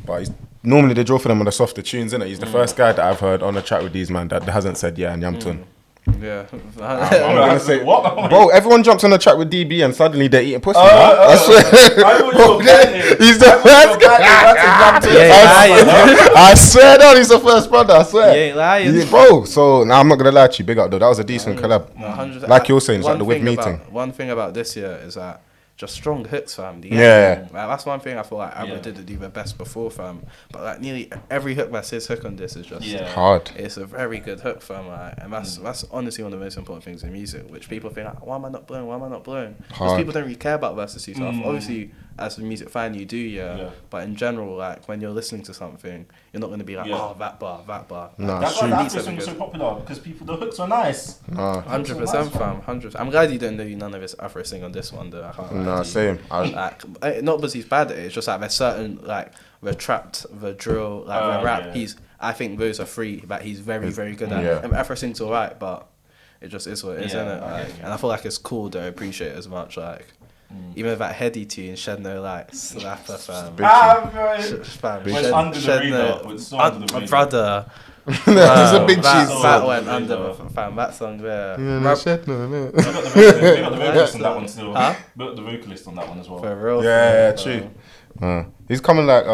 But normally they draw for them on the softer tunes, innit? He's the first guy that I've heard on the track with these man that hasn't said yeah and Yamtun. Yeah, I'm gonna say what, bro. Everyone jumps on the track with DB and suddenly they're eating pussy. I swear, he's the first guy. I swear, no, he's the first brother. I swear, you ain't lying, bro. So now I'm not gonna lie to you. Big up though. That was a decent collab. Like you're saying, it's like the Wig meeting. One thing about this year is that just strong hooks, fam. Yeah. Like, that's one thing I feel like Abra didn't do the best before, fam. But like nearly every hook that's his hook on this is just hard. It's a very good hook, fam. Like, and that's honestly one of the most important things in music, which people think, like, why am I not blowing? Because people don't really care about versatility stuff. Obviously, as a music fan you do, but in general, like when you're listening to something, you're not going to be like, oh, that bar. No, that's why the Afro song was so popular, because the hooks were nice. 100%, fam. 100%. I'm glad you don't know none of his Afro sing on this one, though. I can't. No, same. Like, not because he's bad at it. It's just like there's certain like the trapped, the drill, like the rap. Yeah. I think those are free, but he's very, very good at. And Afro sing's alright, but it just is what it is, isn't it? Like, and I feel like it's cool. Don't appreciate it as much. Like, even that heady tune, Shed No Light, slapper, fam. Under the radar. Brother. There's a big cheese. That went under, fam. That song there. Shed No. We got the vocalist on that one still. We got the vocalist on that one as well. For real. Yeah, true. He's coming like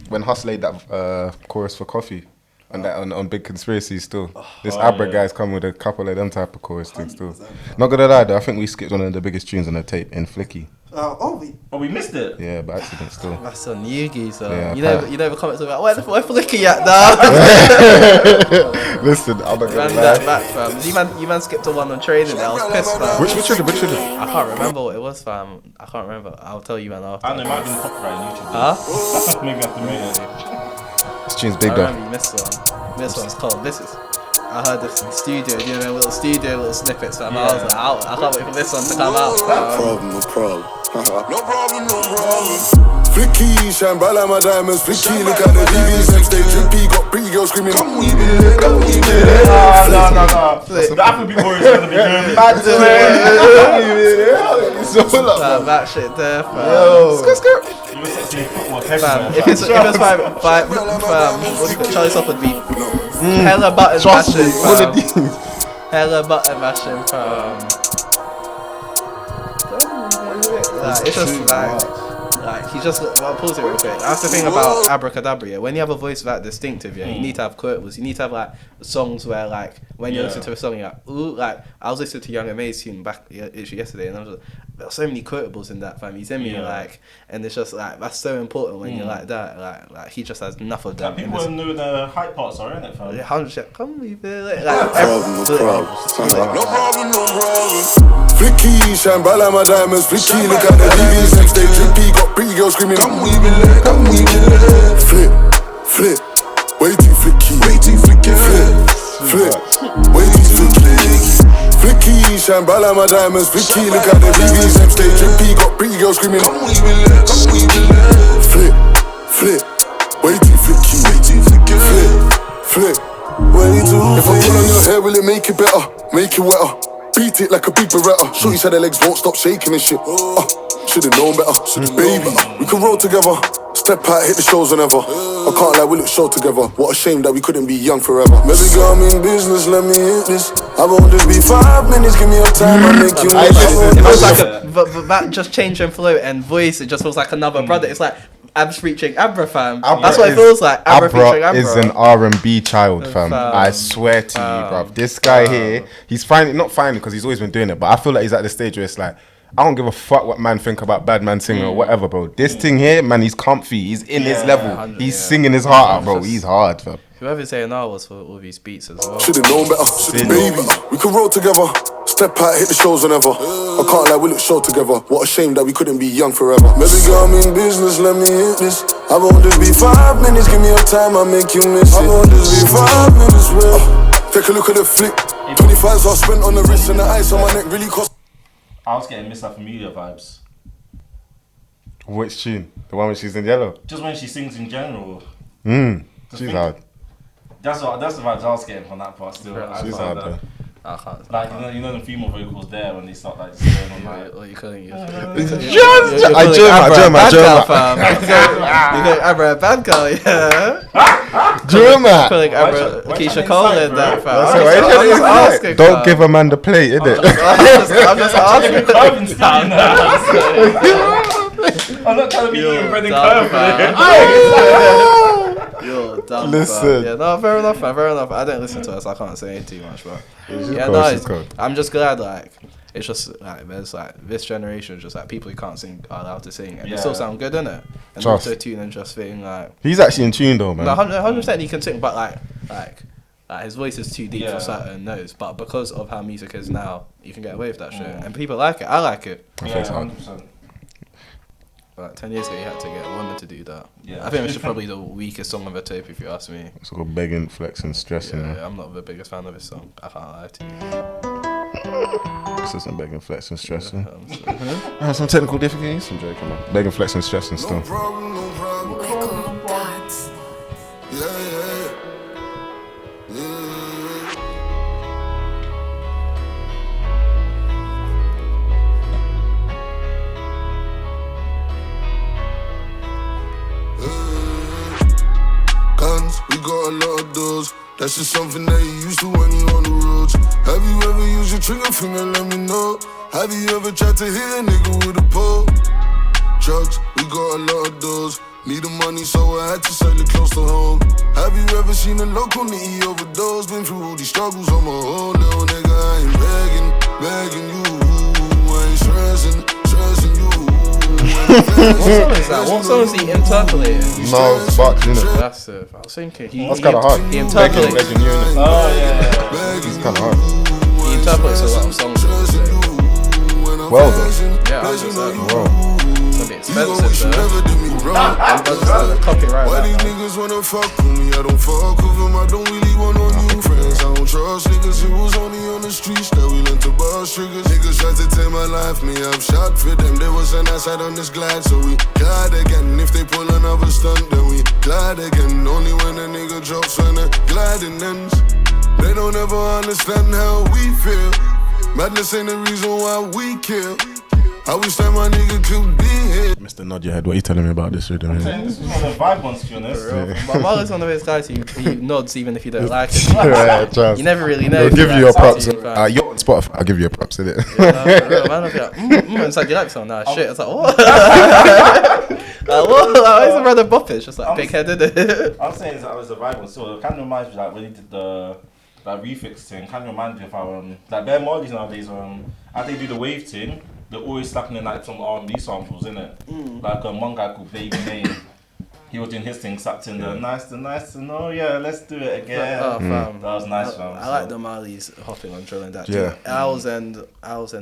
when Huss laid that chorus for Coffee. And that on Big Conspiracy still. This Abra guy's come with a couple of them type of chorus things still. Not gonna lie though, I think we skipped one of the biggest tunes on the tape in Flicky. We missed it. Yeah, by accident still. That's on Yugi, so Yeah, you know the comments about where Flicky at now. Listen, I'm not gonna Ran lie. that back, fam. You man skipped a one on training. I was pissed, fam. Which I can't remember what it was, fam. I can't remember. I'll tell you man after. I know, it might have been copyright on YouTube. Maybe I have to mute it. This tune's big I though. remember you missed one. This one's called I heard this in the studio, you know, little snippets, fam. I was like, I can't wait for this one to come out. No problem. No problem. Flicky, shine bright like my diamonds. Flicky, look at the DVs and stay drippy. Got pretty girls screaming, come we be there, come we be there. No. The Afrobeat boy is gonna be doing bad That shit there, fam. If it's what Charlie Soft would be hella button mashing, fam. Hella button mashing, fam. It's just like he just pause it real quick. That's the thing about Abracadabra. Yeah, when you have a voice that distinctive, you need to have quotables. You need to have like songs where like when you listen to a song, you're like, ooh, like I was listening to Young Amaze tune back yesterday, and I was like, there's so many quotables in that, fam. He's in me like, and it's just like that's so important when you're like that. Like he just has enough of them. Like, people know the hype parts are in it, fam. 100%. Come we feel it. No problem. Flicky, shine bright like my diamonds. Flicky, look at the DVs and stay drippy. Got pretty girls screaming, come we be there, come we be there. Flip, way too flicky. Flip, way too flicky. Flicky, shine bright like my diamonds. Flicky, look at the DVs and stay drippy. Got pretty girls screaming, come we be there, come we be there. Flip, way too flicky. Flip, way too. If I pull on your hair, will it make it better? Make it wetter? Beat it like a big beretta. Shorty said her legs won't stop shaking and shit. Should've known better. Baby, we can roll together. Step out, hit the shows whenever. I can't lie, we look show together. What a shame that we couldn't be young forever. Baby girl, I'm in business, let me hit this. I won't just be 5 minutes, give me your time, I'll make you it was like that just change in flow and voice, it just feels like another brother. It's like Ab's featuring Abra, fam. That's what it feels like. Abra featuring Abra is an R&B child, fam. I swear to you, bruv. This guy here, he's not finally because he's always been doing it, but I feel like he's at the stage where it's like, I don't give a fuck what man think about bad man singing or whatever, bro. This thing here, man, he's comfy. He's in his level. He's singing his heart out, bro. He's hard, fam. Whoever's A&R was for all these beats as well. Should've known better. Baby, we can roll together. Step out, hit the shows whenever. I can't lie, we look show together. What a shame that we couldn't be young forever. Baby girl, I'm in business, let me hit this. I won't just be 5 minutes, give me your time, I'll make you miss it. I won't just be 5 minutes, well. Take a look at the flick. 25s I spent on the wrist and the ice on my neck really cost. I was getting Miss Familia vibes. Which tune? The one when she's in yellow? Just when she sings in general. She's hard. That's the vibes I was getting from that part still. She's hard though. I can't. Like you know the female vocals there when they start like going on like. What you calling you? I You got Abra a bad girl, yeah. German. Calling Abra Keisha Cole in that, fam. That's I'm just asking. Don't give a man the plate, innit? I'm just asking. I'm not trying to be eating bread and curve. You're dumb. Listen. Yeah, no, fair enough, man. Fair enough. I don't listen to her, so I can't say too much, but yeah, no, I'm just glad, like, it's just like there's like this generation, just like people who can't sing are allowed to sing, and they still sound good, innit? And also tune and just thing like. He's actually in tune though, man. No, 100% he can sing, but like his voice is too deep for certain notes. But because of how music is now, you can get away with that shit, and people like it. I like it. Yeah, 100%. Like 10 years ago, you had to get a woman to do that. Yeah. I think it's probably the weakest song of the tape, if you ask me. It's called Begging, Flexing, Stressing. Yeah, I'm not the biggest fan of this song. I can't lie to you. This isn't Begging, Flexing, Stressing. I have some technical difficulties. I'm joking, man. Begging, Flexing, Stressing still. No problem, no problem. Yeah. Guns, we got a lot of doors. That's just something that you used to when you on the roads. Have you ever used your trigger finger? Let me know. Have you ever tried to hit a nigga with a pole? Drugs, we got a lot of doors. Need the money, so I had to sell it close to home. Have you ever seen a local nitty overdose? Been through all these struggles on my own, little nigga. I ain't begging you. I ain't stressing you. What song is that? What song is he interpolating? No, Bucks, innit? That's it. I was thinking. That's kind of hard. He interpolates. Begging you, innit? Oh, yeah. It's kind of hard. He interpolates a lot of songs. Well, though. Yeah, 100%. Wow. It's gonna be expensive, though. Copyright. Why these niggas wanna fuck with me? I don't fuck with them. I don't really want no new friends. I don't trust niggas. It was only on the streets that we learned to bust triggers. Niggas tried to take my life, me I'm shot for them. There was an outside on this glide, so we glide again. If they pull another stunt, then we glide again. Only when a nigga drops when the gliding ends. They don't ever understand how we feel. Madness ain't the reason why we kill. I wish that my nigga could be here. Mr. Nod your head, what are you telling me about this rhythm? I'm saying this is one of the vibe ones, to be honest. But Marlon's one of those guys who nods even if you don't like it. Yeah, You never really know. I'll give you your props. You're You're on Spotify, I'll give you your props, innit? Man, I'll be like, it's like, do you like song? Nah, shit. It's like, what? What? Why is it rather bop it? It's just like big headed. I'm saying that was the vibe one. So it kind of reminds me like when he did the refix thing. Kind of reminds me of how like Bear Marley's nowadays as they do the wave thing. They're always slapping in like some R&B samples, innit? Like one guy called Baby Name. He was doing his thing, slapped in the nice to know, yeah, let's do it again. Oh, fam. That was nice, fam. I like the Marleys hopping on drill and that. Yeah. Owls and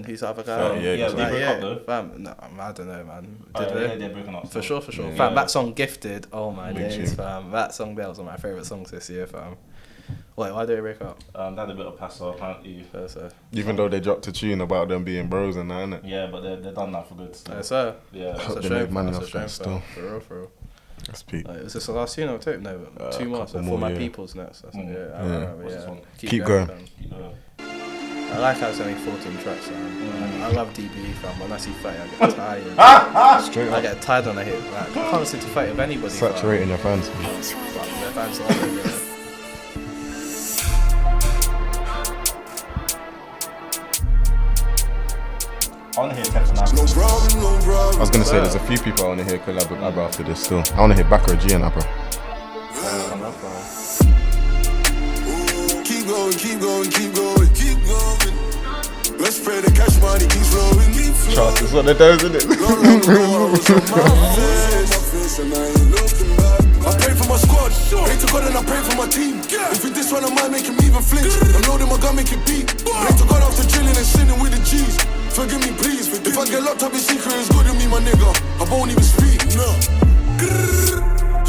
who's the other guy? Yeah, they broke up though. Fam, no, I don't know, man. Did Yeah, they? they're breaking up. For sure. Yeah. Fam, that song Gifted, oh my Big days, tune. fam. That song there was one of my favourite songs this year, fam. Wait, why did they break up? They had a bit of pass apparently. Even though they dropped a tune about them being bros and that, innit? Yeah, but they're done that for good. So. Yeah, Yeah. that's a They shame. made money That's a off shame, that still. For real. That's peak. Is this the last tune I'll take? No, 2 more. So couple for more, my yeah. people's next. That's Mm. yeah. What's this one? Keep going. fam. I like how it's only 14 tracks. I love DBE, fam. When I see 30, I get tired. Straight I up. get tired when I hit. Like, I can't listen to 30 of anybody. Saturating your fans. Fam. Their fans love it. Yeah. I want to hear Teflon. No problem. I was gonna say there's a few people I wanna hear collab with Abra after this still. I wanna hear Bakra G and Abra. Keep going. Let's pray the cash money keeps flowing. Trust is what it does, isn't it? I pray for my squad, pray to God and I pray for my team. If it this one I might make him even flinch. I'm loading my gun, make it beat. Pray to God after drilling and sinning with the G's. Forgive me please, if I get locked up in secret it's good to me my nigga. I won't even speak, no.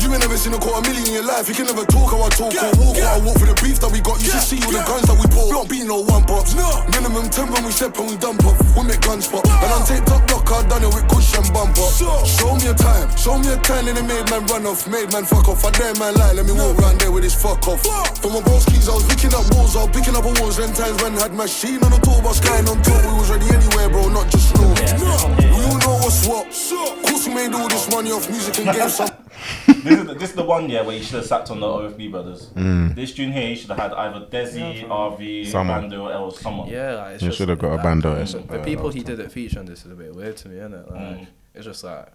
You ain't never seen a $250,000 in your life. You can never talk how I talk or walk how I walk for the beef that we got. You should see all the guns that we pull. We don't beat no one pops. Minimum 10 when we step and we dump off. We make guns pop. And I'm take top block, I done it with cushion and bump up. Show me a time and it made man run off. Made man fuck off. I dare man lie, let me walk round there with this fuck off. For my bros keys, I was picking up walls. I was picking up awards. Then times when had machine on the tour bus, going on tour. We was ready anywhere, bro, not just slow. We all know what's what. Of course we made all this money off music and games. This is the one where you should have sacked on the OFB brothers. This tune here, you should have had either Desi, RV, Someone. Bando, or someone. Yeah, like, it's You just should have got a like, bando. The people he did it feature on this is a bit weird to me, isn't it? Like, it's just like,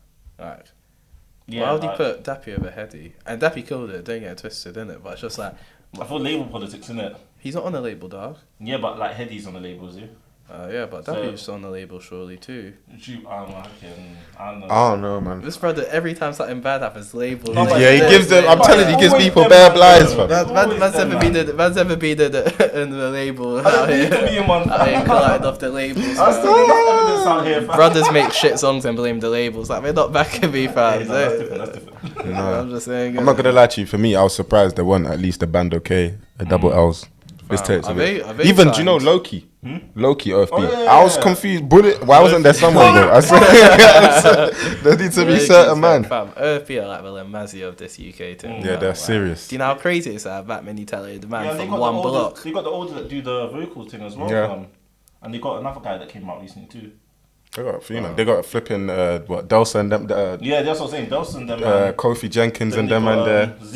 Yeah, why would he like- put Dappy over Heady? And Dappy killed it, don't get it twisted, innit? But it's just like, I thought label politics, innit? he's not on the label, dog. Yeah, but like Heady's on the label, is he? Yeah, but W's on the label surely too. I don't know, man. This brother, every time something bad happens, label. Yeah, he gives them. I'm telling you, he gives people bad lies, fam. Man's ever been in the label out here. I ain't collided off the labels. Brothers make shit songs and blame the labels. Like, they're not backing me, fam. That's different. No. I'm just saying. I'm not gonna lie to you. For me, I was surprised there wasn't at least a Band OK, a double L's. This tapes even, do you know Loki? Loki Earth Beat. I was confused. Bullet. Why wasn't there someone though? I swear, there needs to be certain man. Fam, Earth Beat are like the Lemazzi of this UK thing. Yeah, they're serious. Do you know how crazy it is to have that many talented man from one block? They got the older that do the vocals thing as well. Yeah. And they got another guy that came out recently too. They got, they got flipping Delsa and them. Yeah, that's what I'm saying. Delsa and them. Kofi Jenkins and them and ZZ.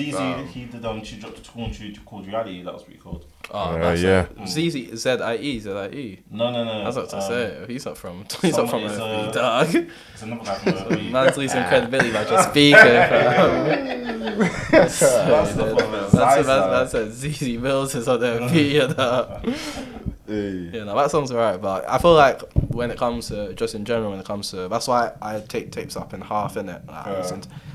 He did she dropped a tune called Reality. That was pretty cool. Yeah. ZZ ZIE. No. I was about to say he's not from Earth, dog. It's another guy from Earth. Man's losing credibility by just speaking. That's ZZ Mills is on there. Yeah, no, that song's alright, but I feel like when it comes to, just in general, that's why I take tapes up in half, innit?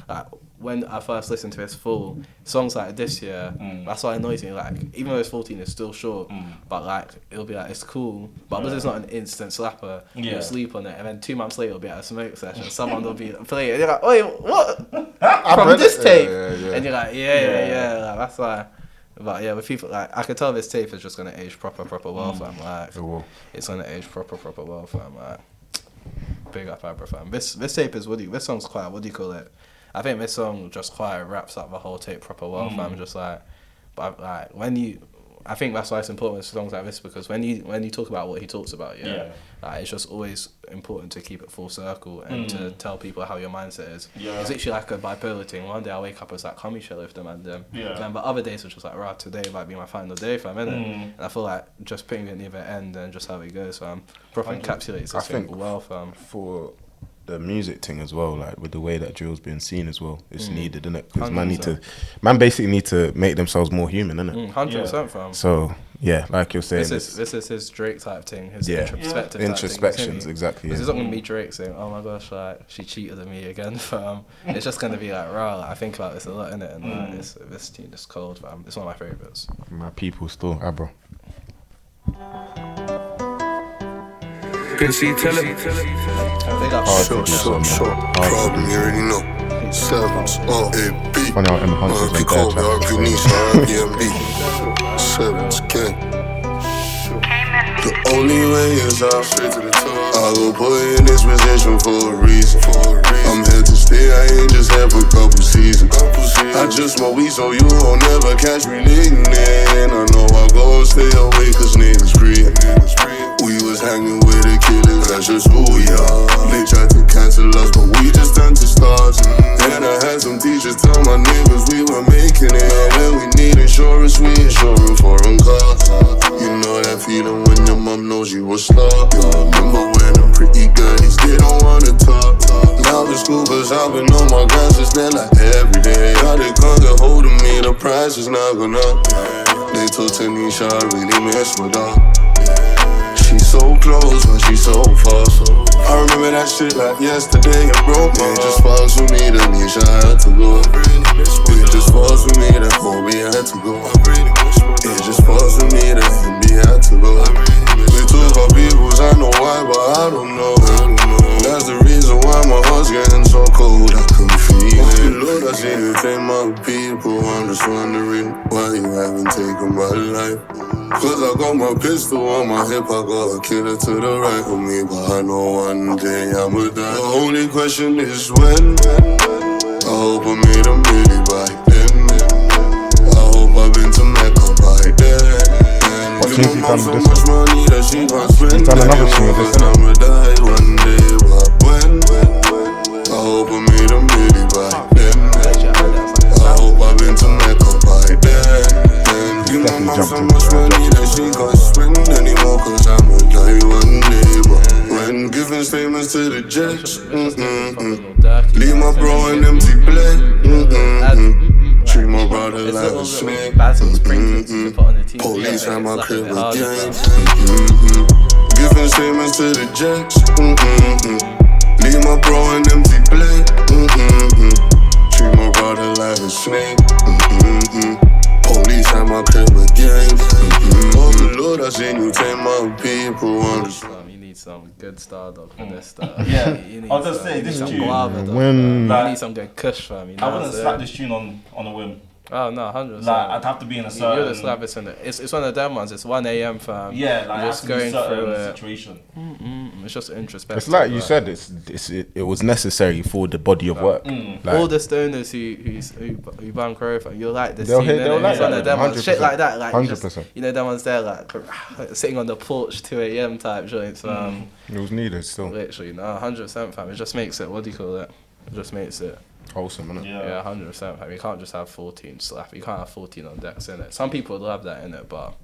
Like, when I first listened to his full songs like this year, that's what annoys me. Like, even though it's 14, it's still short, but like it'll be like it's cool, but because it's not an instant slapper, you'll sleep on it, and then 2 months later it'll be at a smoke session. Someone will be playing, and you're like, "Wait, what? From this tape?" And you're like, "Yeah." Like, that's why. But yeah, with people like I could tell this tape is just gonna age proper well, fam. Like it's gonna age proper well, fam. Like big up Abra, fam. This tape is this song's quite, what do you call it? I think this song just quite wraps up the whole tape proper well, fam. Just like, but like I think that's why it's important with songs like this, because when you talk about what he talks about, like, it's just always important to keep it full circle and to tell people how your mindset is. Yeah. It's literally like a bipolar thing. One day I wake up as like, come chill with them and them. Yeah. But other days it's just like, right, today might be my final day, fam, innit? And I feel like just putting it near the end and just how it goes, fam, proper encapsulates this thing well, fam. For the music thing as well, like with the way that drill's being seen as well, it's needed, innit? Because man basically need to make themselves more human, innit? 100%, fam. So yeah, like you're saying, this is his Drake type thing, his introspections, thing, exactly. It's not gonna be Drake saying, "Oh my gosh, like she cheated on me again," fam. It's just gonna be like, "Rah, like, I think about this a lot, innit?" And this tune is cold, fam. It's one of my favorites. My people still, Abra. Can see, tell it. Short. Problem, you already know. Sevens, R-A-B. Funny how Emma Hunt's R-P Kobe, R-P Nisha, R-P-M-B. Sevens, gang. The only way is out. I go put in this position for a reason. I'm here to stay, I ain't just here for a couple seasons. I just smoke weed so you won't never catch me leaning. I know I go stay away cause niggas free. We was hanging with the killers, that's just who we are. They tried to cancel us, but we just turned to stars. Then I had some teachers tell my neighbors we were making it. When we need insurance, we insuring foreign cars. You know that feeling when your mom knows you a star. You remember when the pretty girlies, they don't wanna talk. Now the scoopers hopping on my glasses, they're like every day. How they can't get hold of me, the price is not gonna. They told Tanisha I really miss my dog. She's so close, but she's so far. I remember that shit like yesterday. It broke me. It just falls for me that Nisha had to go. It just falls for me that Kobe had to go. It just falls for me that MB had to go. They took our peoples, I know why, but I don't know. That's the reason why my heart's getting so cold. I can feel it. Lord, I see you take my people. I'm just wondering why you haven't taken my life. Cause I got my pistol on my hip, I got a killer to the right of me, but I know one day I'ma die. The only question is when. I hope I made a million by then. I hope I've been to Mecca by then. Give my mom so much money that she can't spend anymore, cause I'ma die one day, but when. I hope I made a million by then. I hope I've been to Mecca by then. Give my mom so much money that she can't spend anymore, cause I'ma die one day, but when giving statements to the judge, leave my bro an empty plate, treat my brother like a snake, police at my crib again, giving Sending statements to the gents. Leave my bro an empty plate. Treat my brother like a snake. Police at my crib again. Oh Lord, I seen you take my people on. You need some good star dog for this stuff. Yeah, I'll just say this tune. You need some good kush, fam. You know I wouldn't slap this tune on a whim. Oh no, 100%. Like I'd have to be in a certain. You're the slap it in it. It's one of them ones. It's 1 a.m. fam. Yeah, like you're just going through a situation. It's just introspective. It's like you said. It was necessary for the body of work. Like, all the stoners who ban crow, fam, you'll like the they'll scene. They'll like one of them ones, shit like that. Like 100%. You know, them ones there like sitting on the porch 2 a.m. type joints. It was needed still. Literally, no, 100% fam. It just makes it. What do you call it? It just makes it. Wholesome, innit? Yeah, 100%. Fam. You can't just have 14 slap. You can't have 14 on decks, innit? Some people love that, innit? But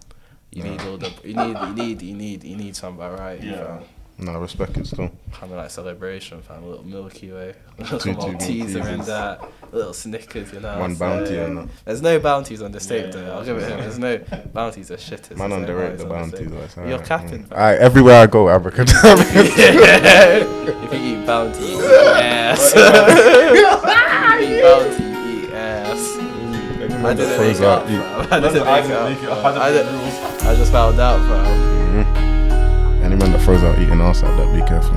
you need all the. You need some variety. Yeah. Fam. No, respect it still. Kind of like celebration, fam. A little Milky Way, a little Malteser and that, a little Snickers, you know. One bounty and that. There's no bounties on this tape, though. I'll give it him. There's no bounties are shitters. Man, underrate the bounties. You're capping, fam. Alright, everywhere I go, abracadabra. If you eat bounty, you eat ass. If you eat bounty, you eat ass. I didn't make up, fam. I just found out, fam. Any man that throws out eating ass like that, be careful.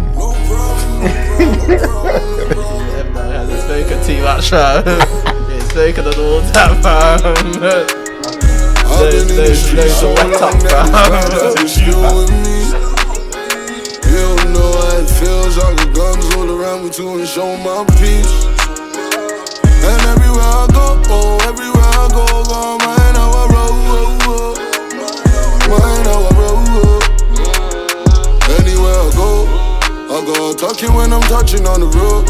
It's spoken too much, fam. It's spoken on all that, fam. Those are wet up, fam. You don't know how it feels. I got guns all around me to ensure my peace. And everywhere I go, got mine how I roll. Mine how I roll. Anywhere I go talking when I'm touching on the road.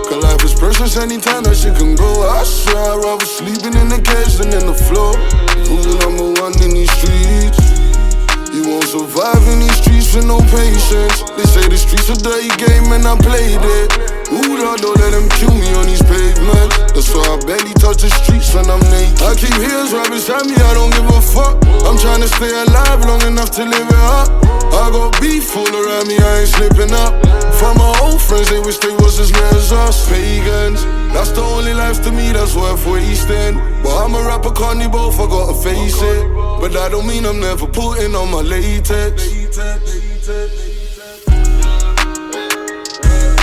Cause life is precious anytime that shit can go. I swear I'd rather sleeping in the cage than in the floor. Who's number one in these streets? You won't survive in these streets with no patience. They say the streets a dirty game and I played it. Ooh, Lord, don't let them kill me on these pavements. That's why I barely touch the streets when I'm naked. I keep heels right beside me, I don't give a fuck. I'm trying to stay alive long enough to live it up. I got beef all around me, I ain't slipping up. From my old friends, they wish they was as near as us. Pagans, that's the only life to me that's worth wasting. But I'm a rapper, can't do both, I gotta face it. But that don't mean I'm never putting on my latex.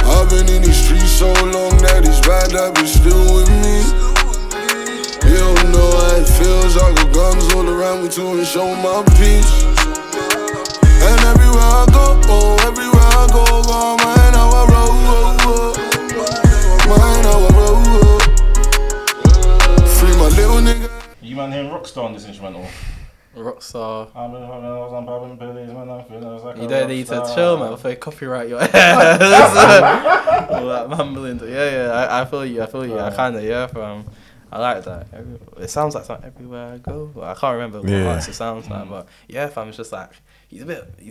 I've been in these streets so long that these bad habits still with me. You don't know how it feels, I got guns all around me to ensure my peace. And everywhere I go, got mine how I roll. Mine how I roll. Free my little nigga. You man hearing Rockstar on this instrumental? Rockstar. You You don't need to chill, man, before you copyright your ass. All that mumbling. Yeah, I feel you. I kind of, yeah, fam. I like that. It sounds like something everywhere I go. Well, I can't remember what parts it sounds like, but yeah, fam, it's just like, he's a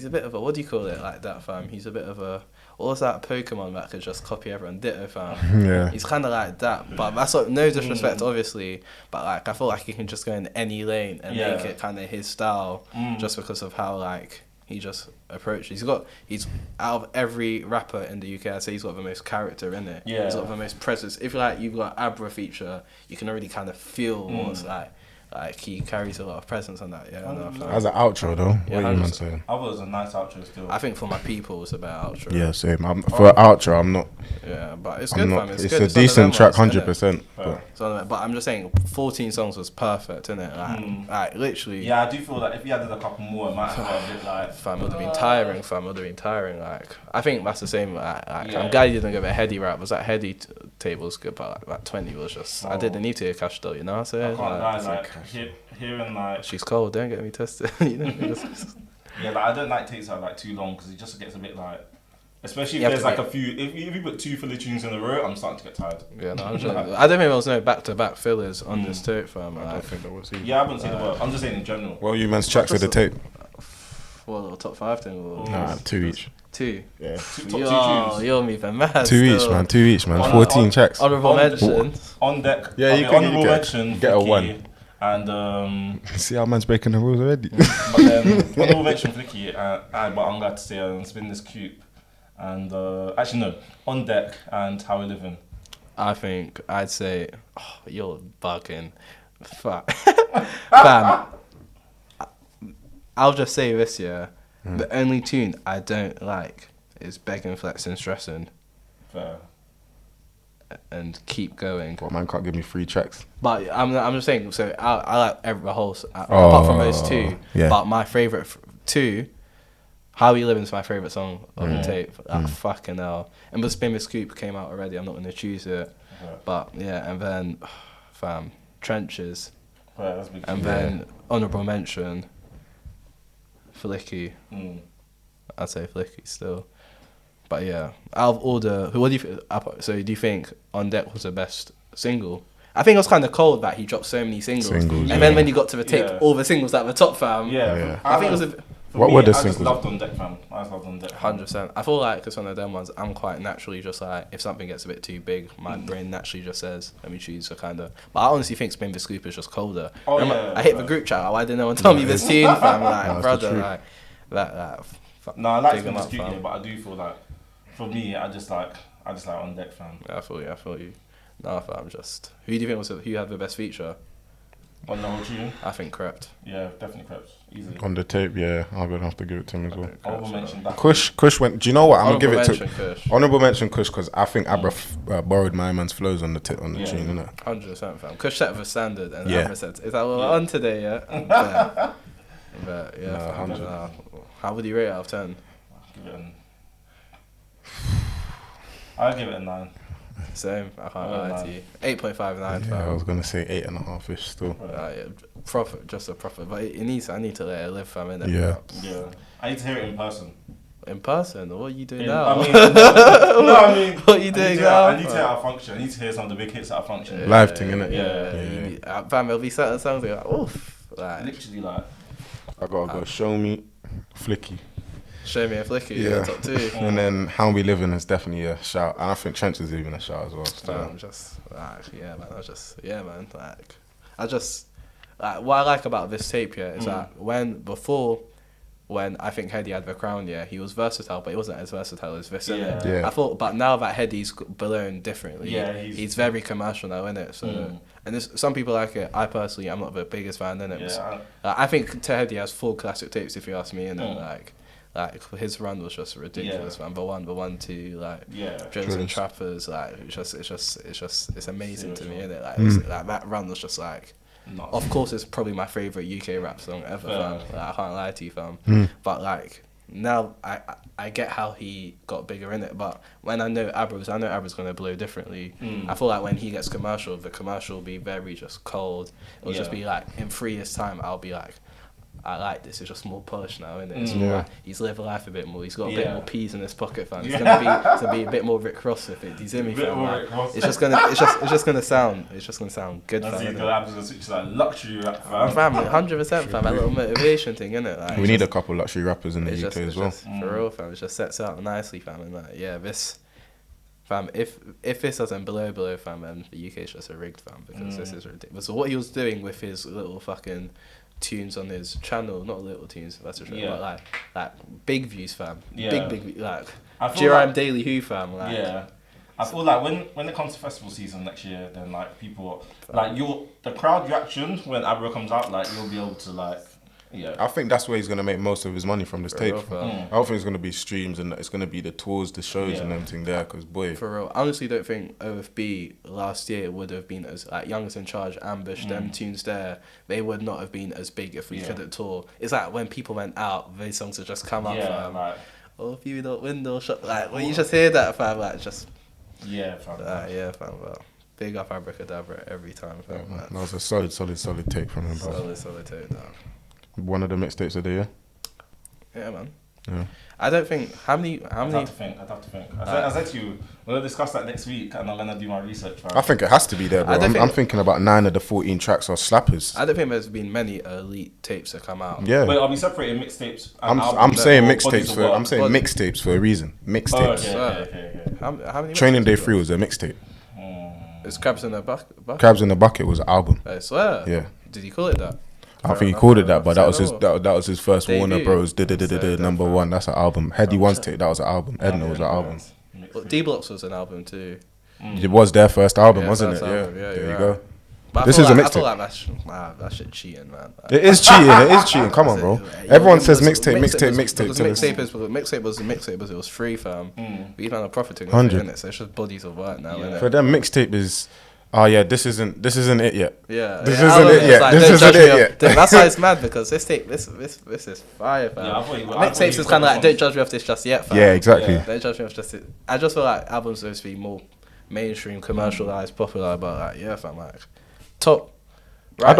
bit of a, what do you call it, like that, fam? He's a bit of a, what's that Pokemon that could just copy everyone, Ditto, fam? Yeah. He's kind of like that, but that's not, no disrespect, obviously, but like, I feel like he can just go in any lane and make it kind of his style, just because of how, like, he just approaches. He's out of every rapper in the UK, I'd say he's got the most character in it. Yeah. He's got the most presence. If like you've got Abra feature, you can already kind of feel what's like he carries a lot of presence on that. Yeah. As an outro though, Yeah, what are you man saying? I thought it was a nice outro still. I think for my people it's a better outro. Yeah, same. For an outro, I'm not. Yeah, but it's good, fam. It's It's good. a It's one of decent them track, ones, innit? 100%. But I'm just saying, 14 songs was perfect, innit? Like literally. Yeah, I do feel like if he added a couple more, it might have got a bit like. Fam, it would have been tiring. Like, I think that's the same. Like I'm glad you didn't give a heady rap. Was that heady table's good, but like 20 was just. I didn't need to hear Cash though, you know. So I can't lie, like hearing like. She's cold. Don't get me tested. You know. Yeah, like I don't like takes out like too long because it just gets a bit like. Especially You if have there's to like a few. If you put 2 filler tunes in a row, I'm starting to get tired. Yeah, no, I don't think there was no back-to-back fillers on this tape, fam. I don't think there was either. Yeah, I haven't seen the word. I'm just saying in general. Well, you man's tracks of the tape. Well, top 5 thing. Or Nah, 2 each. 2. Yeah. Top 2 tunes. You're moving mad. 2 each, man. 2 each, man. 14 tracks. Honorable mentions. On deck. Yeah, you okay, can honorable mention. get a Vicky, 1. And See how man's breaking the rules already. but then honorable mention Flicky, but I'm glad to say Spin This Coupe, and actually no, On Deck and How We Living. I think I'd say, you're bugging. Fuck. Fam, I'll just say this, yeah. The only tune I don't like is Begging, Flexing, Stressing. Fair. And Keep Going. What, man can't give me 3 tracks? But I'm just saying, so I like the whole, apart from those 2, but my favourite 2, How We Living is my favourite song on the tape. Fucking hell. And the Spin This Coupe came out already, I'm not going to choose it. But yeah, and then, fam, Trenches. That's big. And then, honourable mention, Flicky. I'd say Flicky still. But yeah, out of all the, what do you think? So do you think On Deck was the best single? I think it was kind of cold that he dropped so many singles, and then when you got to the tape, all the singles at the top, fam. Yeah. I think it was. What were the singles? I just loved On Deck, fam. I just loved On Deck. 100%. I feel like it's one of them ones. I'm quite naturally just like, if something gets a bit too big, my brain naturally just says, let me choose a kind of. But I honestly think Spin This Coupe is just colder. I hit the group chat. Why didn't no one tell me this tune, fam? Like, brother, like that. No, I like Spin This Coupe, but I do feel like, for me, I just like On Deck, fam. I feel you. No, fam, just who do you think who had the best feature? On the whole tune? I think Crept. Yeah, definitely Crept. Easily. On the tape, yeah, I'm gonna have to give it to him as well. Honorable mention that. Kush went. Do you know what? I'm gonna give it to Kush. honorable mention Kush because I think Abra borrowed my man's flows on the tune, innit? 100%, fam. Kush set the standard, and Abra said, "Is that what we're on today?" Yeah. But yeah, how would you rate it out of 10? I'll give it a 9. Same, I can't lie to you. 8.59. Yeah, I was gonna say 8.5ish still. Just a profit, but I need to let it live, fam. Innit? Yeah. I need to hear it in person. In person? What are you doing now? What are you doing now? I need to hear our function. I need to hear some of the big hits at function. Live thing, innit? Yeah. Fam, there'll be certain songs like, oof. Literally, like. I gotta go Show Me, Flicky. Show Me a Flicky, top 2. And then How We Living is definitely a shout. And I think Trench is even a shout as well. What I like about this tape, is that when I think Heady had the crown, he was versatile, but he wasn't as versatile as this, innit? I thought, but now that Heady's blown differently, he's very commercial now, innit? So, and some people like it. I personally, I'm not the biggest fan, innit? I think Heady has 4 classic tapes, if you ask me, innit? Like his run was just ridiculous, man. The one, 2, Drillers and Trappers, it's amazing to me, innit? Like that run was just like. Of course, it's probably my favourite UK rap song ever, fam. I can't lie to you, fam. But like now, I get how he got bigger in it. But when I know Abra's gonna blow differently. I feel like when he gets commercial, the commercial will be very just cold. It'll just be like in 3 years' time, I'll be like, I like this. It's just more polished now, isn't it? It's more like he's lived life a bit more. He's got a bit more peas in his pocket, fam. It's gonna be a bit more Rick Ross with it. Do you see me, fam? Like, it's just gonna sound good, fam. It's just like luxury rap, fam. Fam, 100%, fam. That little motivation thing, innit? Like, we need a couple luxury rappers in the UK as well. For real, fam. It just sets out nicely, fam. And like, this. Fam, if this doesn't blow, fam, then the UK's just a rigged, fam, because this is ridiculous. So what he was doing with his little fucking tunes on his channel, not little tunes, that's for sure, but like big views, fam. Big, like Jerome Daily Who, fam. Like, I feel like when it comes to festival season next year, then like people like the crowd reaction when Abra comes out, like you'll be able to like. I think that's where he's going to make most of his money from this tape. I don't think it's going to be streams and it's going to be the tours, the shows and everything there, because boy. For real. I honestly don't think OFB last year would have been as, like, Youngest in Charge, Ambush, them tunes there, they would not have been as big if we couldn't tour. It's like when people went out, these songs would just come up, fam. Like, if you don't window shut, like, when you just hear that, fam, like, just. Yeah, fam. Fam, well. Big up Abracadabra every time, fam. That was a solid tape from him, bro. Solid tape, no. One of the mixtapes of the year. Yeah, man. Yeah. I don't think how many. I'd have to think. I said to you, we'll discuss that next week, and I'm gonna do my research. Right? I think it has to be there, bro. I'm thinking about 9 of the 14 tracks are slappers. I don't think there's been many elite tapes that come out. Yeah. Wait, are we separating mixtapes? I'm saying mixtapes for a reason. Mixtapes. Okay. How many? Training Day 3 was a mixtape. It's Crabs in the Bucket. Crabs in the Bucket was an album. I swear. Yeah. Did he call it that? I think he called it that, but that was his that was his first Warner Bros. Number one. That's an album. Heady One's Tape. That was an album. Edna was an album. D Blocks was an album too. It was their first album, wasn't it? Yeah. There you go. This is a mixtape. I feel like that shit cheating, man. It is cheating. It is cheating. Come on, bro. Everyone says mixtape. Mixtape was it was free, fam. We even are profiting off it, innit? So it's just bodies of work now, innit? For them, mixtape is. Oh yeah, this isn't it yet. Yeah, this isn't it yet. This isn't it yet. That's why it's mad, because this is fire, fam. Mixtapes is kind of like, don't judge me off this just yet, fam. Yeah, exactly. Don't judge me off just it. I just feel like albums are supposed to be more mainstream, commercialized, popular, but like, yeah, fam, like top. Right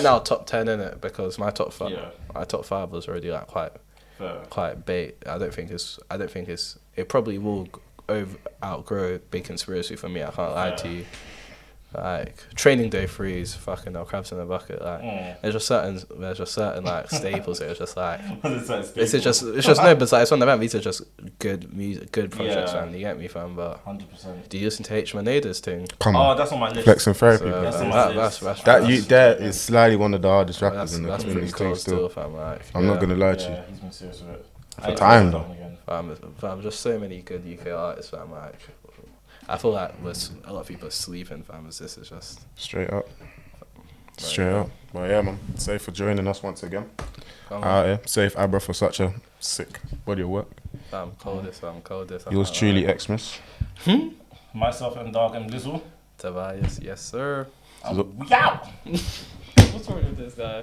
now, top 10 in it, because my top 5 was already like quite bait. I don't think it's. It probably will outgrow Big Conspiracy for me. I can't lie to you. Like Training Day 3 is fucking hell, crabs in a bucket. Like there's just certain like staples. It's just like it's just no, but like, it's on the map. These are just good music, good projects, fam. You get me, fam? But 100%. Do you listen to H. Maneda's thing? Come on, that's on my list. Flex and Therapy. So, that's on my list. That is slightly one of the hardest rappers in the that's pretty cool still, fam. Like, I'm not gonna lie to you. He's been serious with it. For time though. Fam, just so many good UK artists, fam. Like, I feel like a lot of people are sleeping, fam. This is just straight up. Well, yeah, man. Safe for joining us once again. Safe Abra for such a sick body of work. I'm coldest. Yours truly, Xmas. Myself and Dog and Lizzle. Tobias, yes sir. We out. What's wrong with this guy?